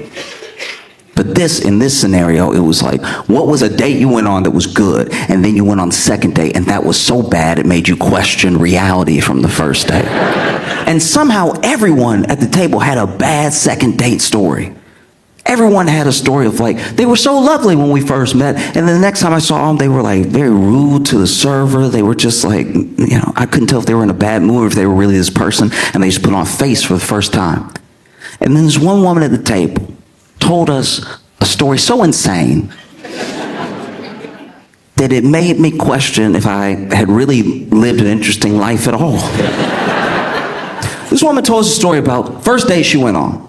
But in this scenario, it was like, what was a date you went on that was good, and then you went on the second date, and that was so bad it made you question reality from the first date. And somehow everyone at the table had a bad second date story. Everyone had a story of like, they were so lovely when we first met, and then the next time I saw them, they were like very rude to the server. They were just like, I couldn't tell if they were in a bad mood or if they were really this person, and they just put on a face for the first time. And then there's one woman at the table told us a story so insane that it made me question if I had really lived an interesting life at all. This woman told us a story about first date she went on.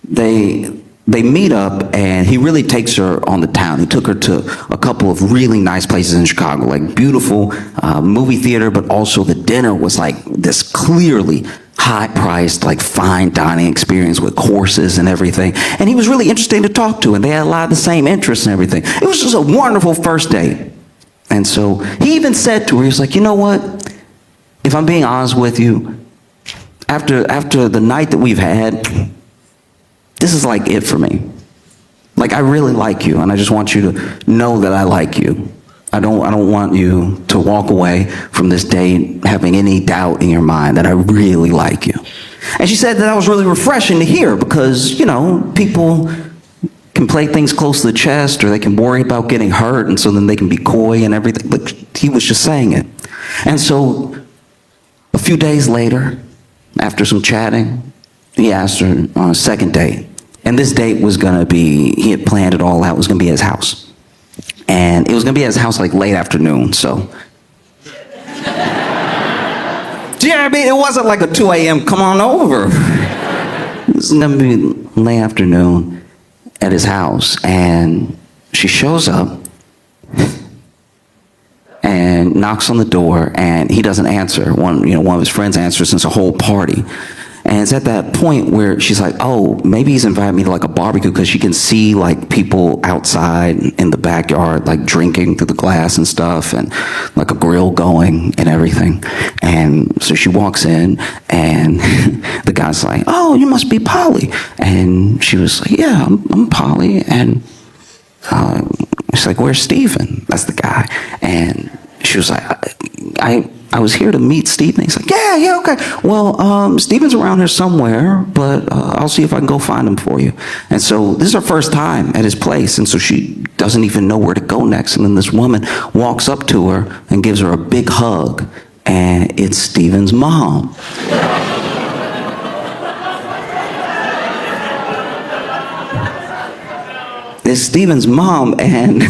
They meet up, and he really takes her on the town. He took her to a couple of really nice places in Chicago, like beautiful movie theater, but also the dinner was like this clearly high-priced, like fine dining experience with courses and everything. And he was really interesting to talk to, and they had a lot of the same interests and everything. It was just a wonderful first date. And so he even said to her, he was like, you know what? If I'm being honest with you, after the night that we've had, this is like it for me. Like, I really like you, and I just want you to know that I like you. I don't want you to walk away from this date having any doubt in your mind that I really like you. And she said that was really refreshing to hear because, people can play things close to the chest, or they can worry about getting hurt, and so then they can be coy and everything. But he was just saying it. And so a few days later, after some chatting, he asked her on a second date. And this date was going to be, he had planned it all out, it was going to be at his house. And it was going to be at his house like late afternoon, so. Yeah, I mean, it wasn't like a 2 a.m. come on over. This is gonna be late afternoon at his house, and she shows up and knocks on the door, and he doesn't answer. One of his friends answers, since a whole party. And it's at that point where she's like, oh, maybe he's invited me to like a barbecue, because she can see like people outside in the backyard, like drinking through the glass and stuff, and like a grill going and everything. And so she walks in, and the guy's like, oh, you must be Polly. And she was like, yeah, I'm Polly. And she's like, where's Steven? That's the guy. And she was like, I was here to meet Steven. He's like, yeah, okay. Well, Steven's around here somewhere, but I'll see if I can go find him for you. And so this is her first time at his place, and so she doesn't even know where to go next. And then this woman walks up to her and gives her a big hug, and it's Steven's mom. It's Steven's mom, and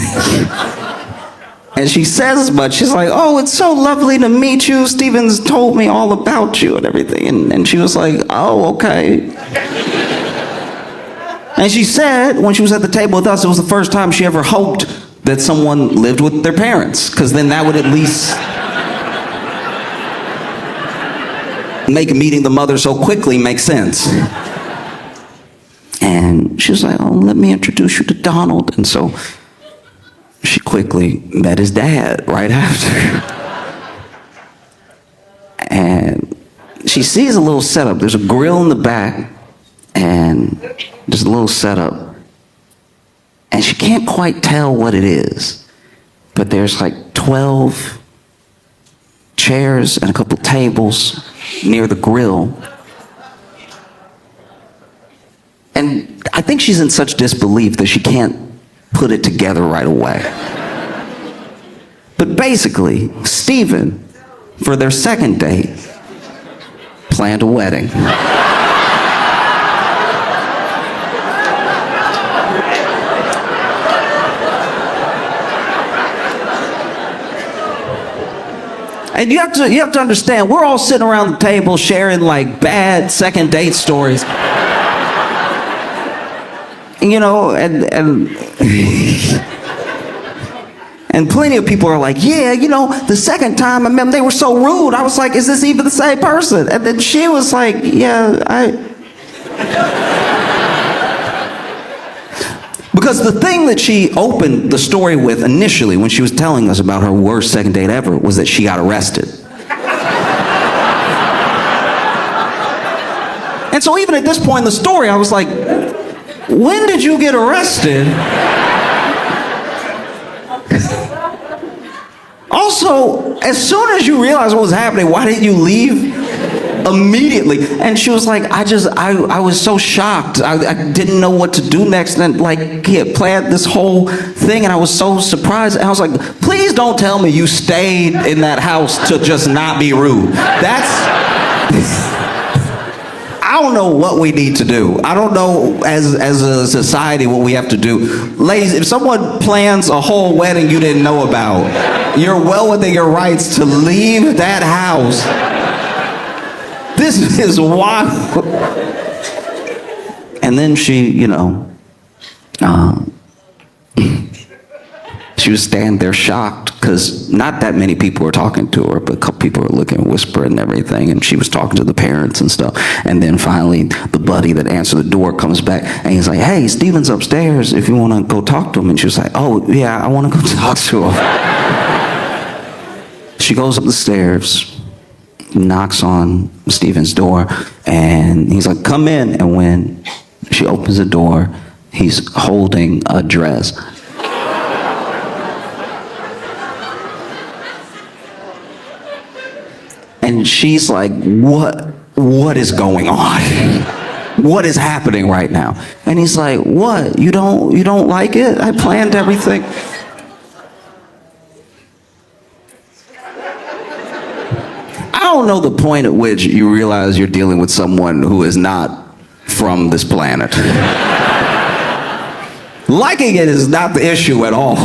and she says as much. She's like, oh, it's so lovely to meet you. Steven's told me all about you and everything. And she was like, oh, okay. And she said, when she was at the table with us, it was the first time she ever hoped that someone lived with their parents, because then that would at least make meeting the mother so quickly make sense. And she was like, oh, let me introduce you to Donald. And so she quickly met his dad right after. And she sees a little setup. There's a grill in the back, and there's a little setup. And she can't quite tell what it is, but there's like 12 chairs and a couple tables near the grill. And I think she's in such disbelief that she can't put it together right away. But basically, Steven, for their second date, planned a wedding. And you have to understand, we're all sitting around the table sharing like bad second date stories. You know, and plenty of people are like, yeah, you know, the second time I met them, they were so rude. I was like, is this even the same person? And then she was like, yeah, Because the thing that she opened the story with initially when she was telling us about her worst second date ever was that she got arrested. And so even at this point in the story, I was like, when did you get arrested? Also, as soon as you realized what was happening, why didn't you leave immediately? And she was like, I was so shocked. I didn't know what to do next. And like, he had planned this whole thing, and I was so surprised. And I was like, please don't tell me you stayed in that house to just not be rude. I don't know what we need to do. I don't know as a society what we have to do. Ladies, if someone plans a whole wedding you didn't know about, you're well within your rights to leave that house. This is wild. And then she, you know, she was standing there shocked because not that many people were talking to her, but a couple people were looking and whispering and everything, and she was talking to the parents and stuff. And then finally, the buddy that answered the door comes back, and he's like, hey, Steven's upstairs if you want to go talk to him. And she was like, oh, yeah, I want to go talk to him. She goes up the stairs, knocks on Steven's door, and he's like, come in. And when she opens the door, he's holding a dress. And she's like, what is going on? What is happening right now? And he's like, what? You don't like it? I planned everything. I don't know the point at which you realize you're dealing with someone who is not from this planet. Liking it is not the issue at all.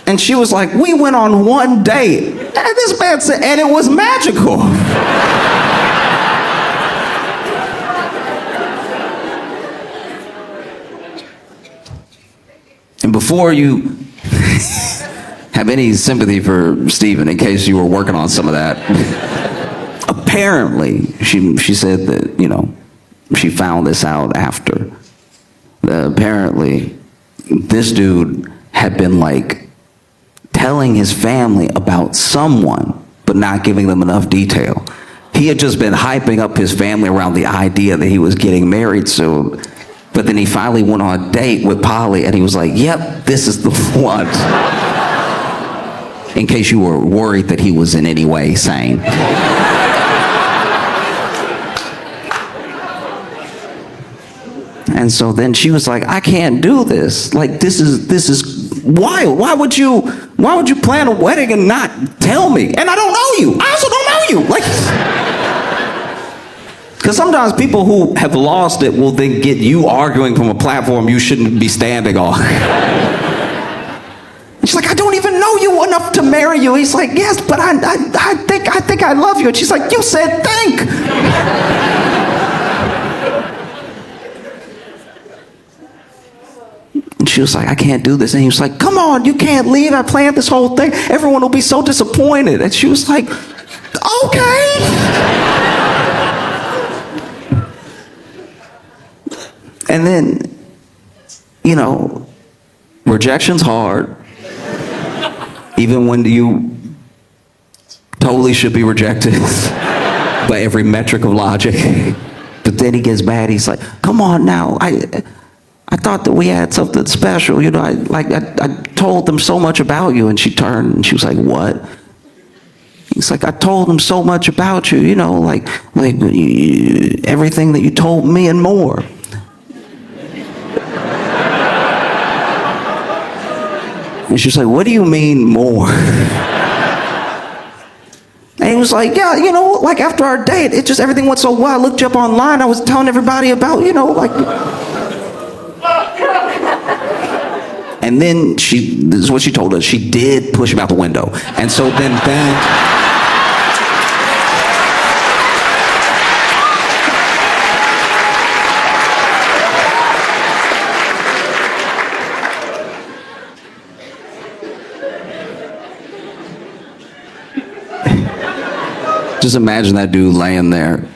And she was like, we went on one date. And this man said, and it was magical. And before you have any sympathy for Stephen, in case you were working on some of that, apparently she said that, you know, she found this out after. Apparently, this dude had been like telling his family about someone, but not giving them enough detail. He had just been hyping up his family around the idea that he was getting married soon. But then he finally went on a date with Polly, and he was like, yep, this is the one. In case you were worried that he was in any way sane. And so then she was like, I can't do this. Like, this is wild. Why would you plan a wedding and not tell me? And I don't know you. I also don't know you. Like, because sometimes people who have lost it will then get you arguing from a platform you shouldn't be standing on. And she's like, I don't even know you enough to marry you. He's like, yes, but I think I love you. And she's like, you said think. And she was like, I can't do this. And he was like, come on, you can't leave. I planned this whole thing. Everyone will be so disappointed. And she was like, okay. And then, you know, rejection's hard. Even when you totally should be rejected by every metric of logic. But then he gets mad. He's like, come on now. I thought that we had something special. You know, I told them so much about you. And she turned and she was like, what? He's like, I told them so much about you, you know, like everything that you told me and more. And she's like, what do you mean more? And he was like, yeah, you know, like after our date, it just, everything went so well. I looked you up online. I was telling everybody about, you know, like. And then this is what she told us. She did push him out the window. And so then just imagine that dude laying there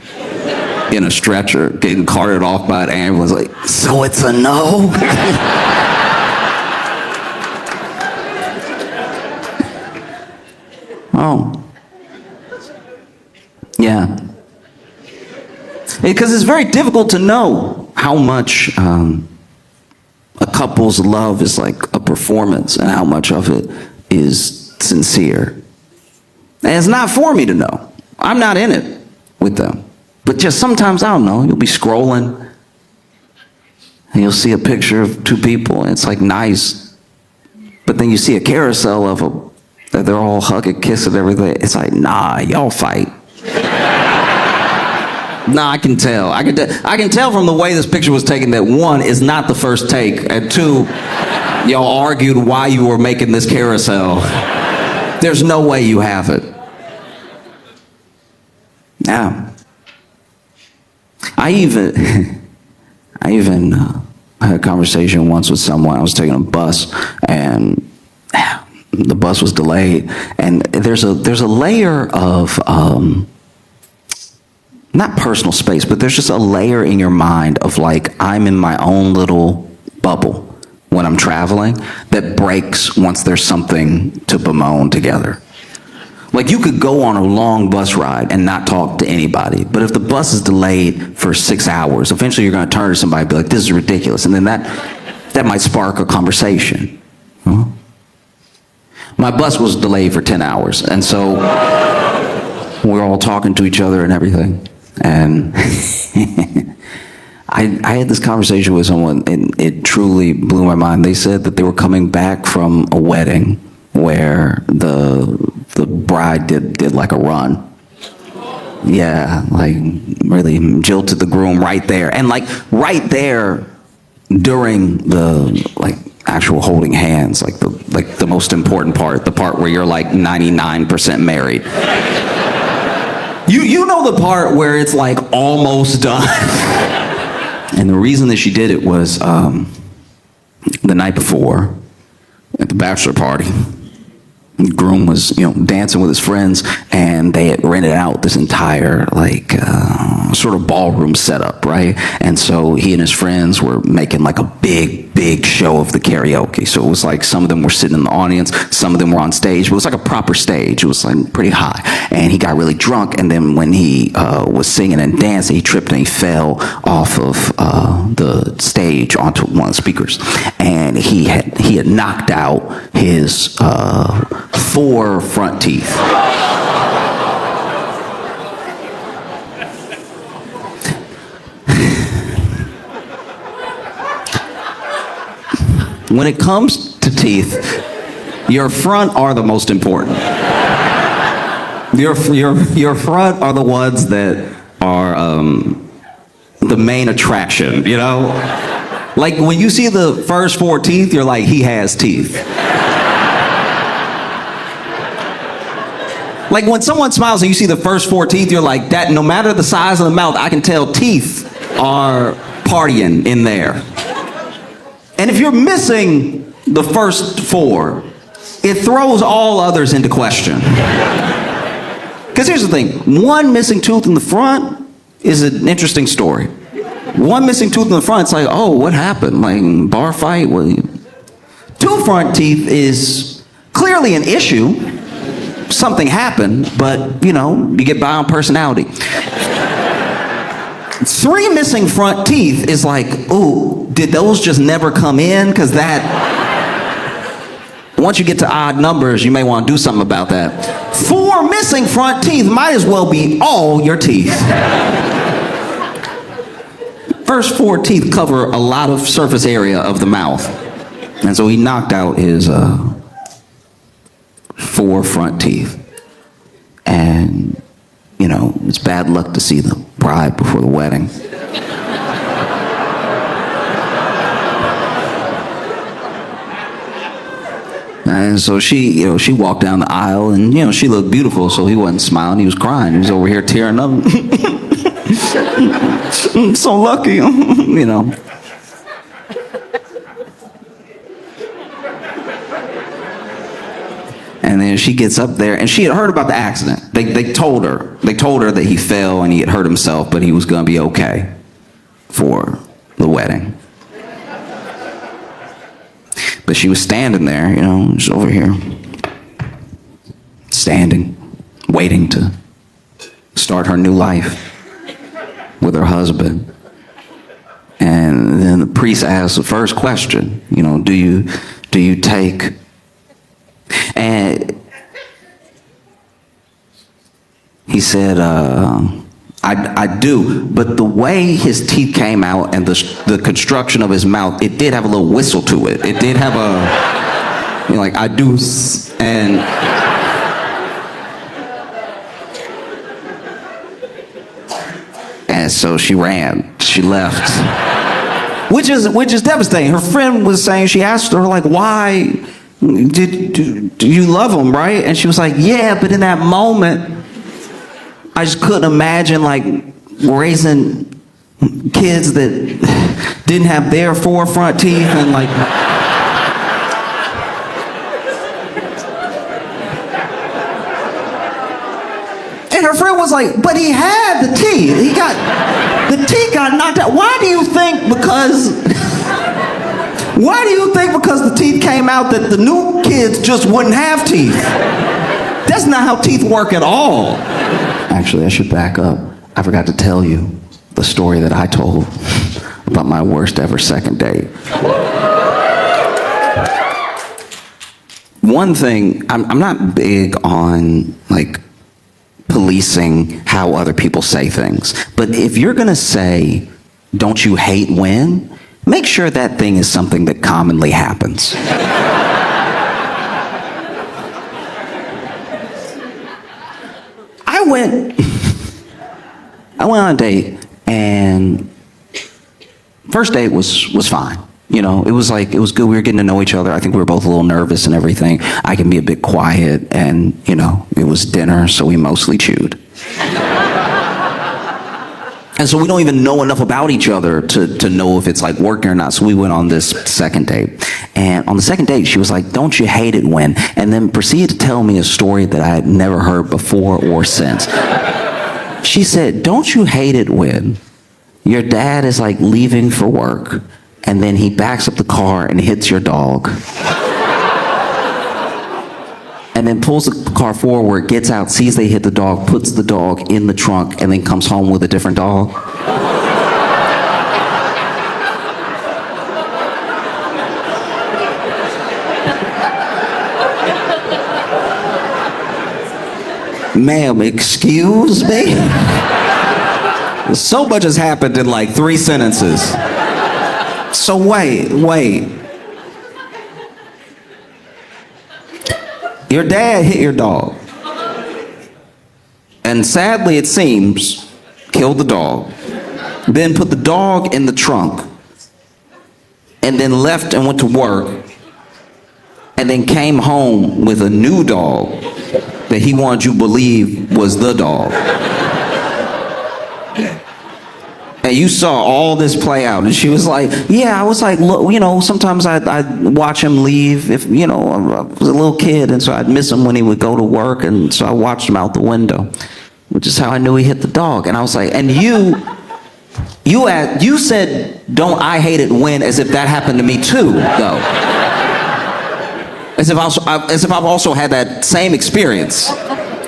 in a stretcher, getting carted off by an ambulance, like, so it's a no? Oh. Yeah. Because it's very difficult to know how much a couple's love is like a performance and how much of it is sincere. And it's not for me to know. I'm not in it with them. But just sometimes, I don't know, you'll be scrolling and you'll see a picture of two people and it's like nice. But then you see a carousel of them that they're all hugging, kissing, everything. It's like, nah, y'all fight. Nah, I can tell. I can tell from the way this picture was taken that one, is not the first take, and two, y'all argued why you were making this carousel. There's no way you have it. Yeah. I even had a conversation once with someone. I was taking a bus and the bus was delayed, and there's a layer of not personal space, but there's just a layer in your mind of like, I'm in my own little bubble when I'm traveling that breaks once there's something to bemoan together. Like, you could go on a long bus ride and not talk to anybody, but if the bus is delayed for 6 hours, eventually you're going to turn to somebody and be like, this is ridiculous, and then that might spark a conversation. Huh? My bus was delayed for 10 hours, and so we're all talking to each other and everything, and I had this conversation with someone, and it truly blew my mind. They said that they were coming back from a wedding where the bride did like a run. Yeah, like really jilted the groom right there. And like right there during the like actual holding hands, like the most important part, the part where you're like 99% married. You know the part where it's like almost done. And the reason that she did it was the night before at the bachelor party. The groom was, dancing with his friends, and they had rented out this entire, sort of ballroom setup, right? And so he and his friends were making like a big show of the karaoke. So it was like some of them were sitting in the audience, some of them were on stage. It was like a proper stage. It was like pretty high. And he got really drunk, and then when he was singing and dancing, he tripped and he fell off of the stage onto one of the speakers. And he had knocked out his 4 front teeth. When it comes to teeth, your front are the most important. Your front are the ones that are the main attraction, Like when you see the first 4 teeth, you're like, he has teeth. Like when someone smiles and you see the first 4 teeth, you're like, that. No matter the size of the mouth, I can tell teeth are partying in there. And if you're missing the first 4, it throws all others into question. Because here's the thing, 1 missing tooth in the front is an interesting story. 1 missing tooth in the front, it's like, oh, what happened? Like, bar fight? 2 front teeth is clearly an issue. Something happened, but, you get by on personality. 3 missing front teeth is like, ooh, did those just never come in? Because once you get to odd numbers, you may want to do something about that. 4 missing front teeth might as well be all your teeth. First 4 teeth cover a lot of surface area of the mouth. And so he knocked out his 4 front teeth. And, it's bad luck to see the bride before the wedding. And so she walked down the aisle, and, she looked beautiful, so he wasn't smiling, he was crying. He was over here tearing up. I'm so lucky, And then she gets up there, and she had heard about the accident. They told her that he fell and he had hurt himself, but he was going to be okay for the wedding. But she was standing there, just over here, standing, waiting to start her new life with her husband. And then the priest asked the first question, do you take? And he said, I do, but the way his teeth came out and the construction of his mouth, it did have a little whistle to it. It did have a, like, I do, and so she ran, she left. Which is devastating. Her friend was saying, she asked her, like, why? Do you love him, right? And she was like, yeah, but in that moment, I just couldn't imagine, like, raising kids that didn't have their 4 front teeth and, like... And her friend was like, but he had the teeth. The teeth got knocked out. Why do you think because the teeth came out that the new kids just wouldn't have teeth? That's not how teeth work at all. Actually, I should back up. I forgot to tell you the story that I told about my worst ever second date. One thing, I'm not big on, like, policing how other people say things. But if you're gonna say, don't you hate when? Make sure that thing is something that commonly happens. I went on a date, and first date was fine. You know, it was good. We were getting to know each other. I think we were both a little nervous and everything. I can be a bit quiet, and, you know, it was dinner, so we mostly chewed. And so we don't even know enough about each other to know if it's like working or not. So we went on this second date. And on the second date, she was like, "Don't you hate it when?" And then proceeded to tell me a story that I had never heard before or since. She said, "Don't you hate it when your dad is like leaving for work and then he backs up the car and hits your dog? And then pulls the car forward, gets out, sees they hit the dog, puts the dog in the trunk, and then comes home with a different dog?" Ma'am, excuse me? So much has happened in like 3 sentences. So wait. Your dad hit your dog. And sadly, it seems, killed the dog. Then put the dog in the trunk. And then left and went to work. And then came home with a new dog that he wanted you to believe was the dog. And you saw all this play out, and she was like, "Yeah, I was like, look, you know, sometimes I'd watch him leave if, you know, I was a little kid, and so I'd miss him when he would go to work, and so I watched him out the window, which is how I knew he hit the dog." And I was like, "And you said, don't I hate it when, as if that happened to me too, though. As if I've also had that same experience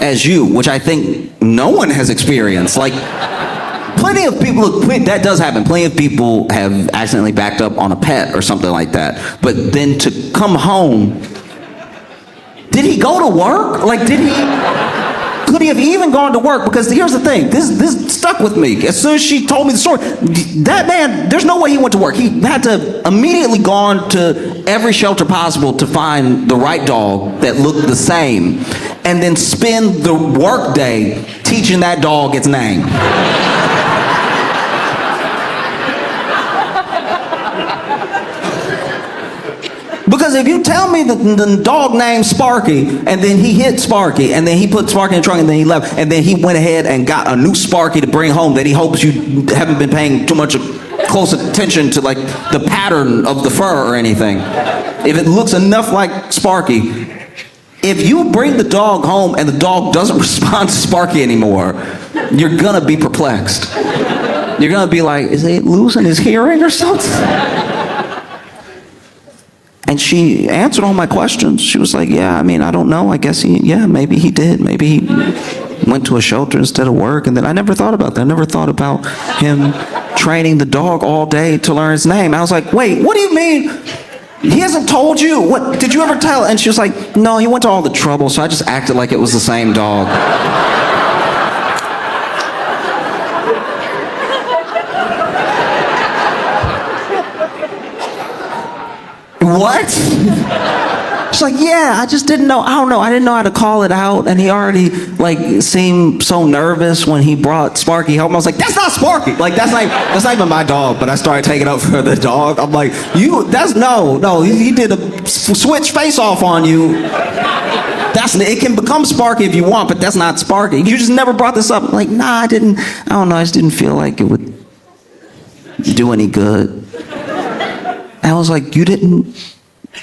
as you, which I think no one has experienced. Like, plenty of people, that does happen. Plenty of people have accidentally backed up on a pet or something like that. But then to come home, did he go to work? Like, could he have even gone to work? Because here's the thing, this stuck with me. As soon as she told me the story, that man, there's no way he went to work. He had to immediately gone to every shelter possible to find the right dog that looked the same, and then spend the work day teaching that dog its name. Because if you tell me that the dog named Sparky, and then he hit Sparky, and then he put Sparky in the trunk, and then he left, and then he went ahead and got a new Sparky to bring home that he hopes you haven't been paying too much close attention to, like the pattern of the fur or anything. If it looks enough like Sparky, if you bring the dog home and the dog doesn't respond to Sparky anymore, you're gonna be perplexed. You're gonna be like, is he losing his hearing or something? And she answered all my questions. She was like, "Yeah, I mean, I don't know. I guess maybe he did. Maybe he went to a shelter instead of work." And then I never thought about that. I never thought about him training the dog all day to learn his name. I was like, "Wait, what do you mean? He hasn't told you? What, did you ever tell?" And she was like, "No, he went to all the trouble, so I just acted like it was the same dog." What? She's like, "Yeah, I just didn't know. I don't know. I didn't know how to call it out." And he already like seemed so nervous when he brought Sparky home. I was like, "That's not Sparky. Like that's not even my dog." But I started taking up for the dog. I'm like, no. He did a switch face off on you. It can become Sparky if you want, but that's not Sparky. You just never brought this up. I'm like, "Nah, I didn't. I don't know. I just didn't feel like it would do any good." I was like, "You didn't,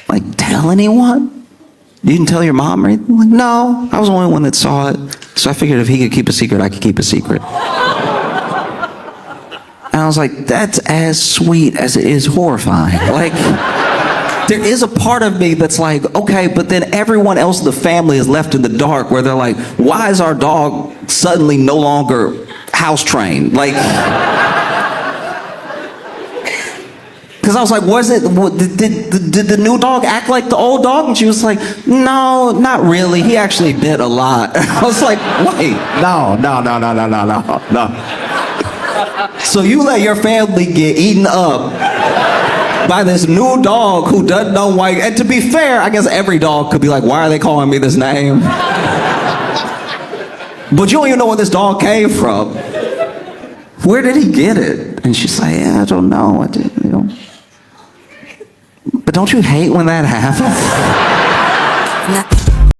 like, tell anyone? You didn't tell your mom or anything?" I'm like, "No, I was the only one that saw it. So I figured if he could keep a secret, I could keep a secret." And I was like, that's as sweet as it is horrifying. Like, there is a part of me that's like, okay, but then everyone else in the family is left in the dark where they're like, why is our dog suddenly no longer house trained? Like, because I was like, did the new dog act like the old dog? And she was like, no, not really. He actually bit a lot. I was like, wait, no. So you let your family get eaten up by this new dog who doesn't know why. And to be fair, I guess every dog could be like, why are they calling me this name? But you don't even know where this dog came from. Where did he get it? And she's like, yeah, I don't know. But don't you hate when that happens?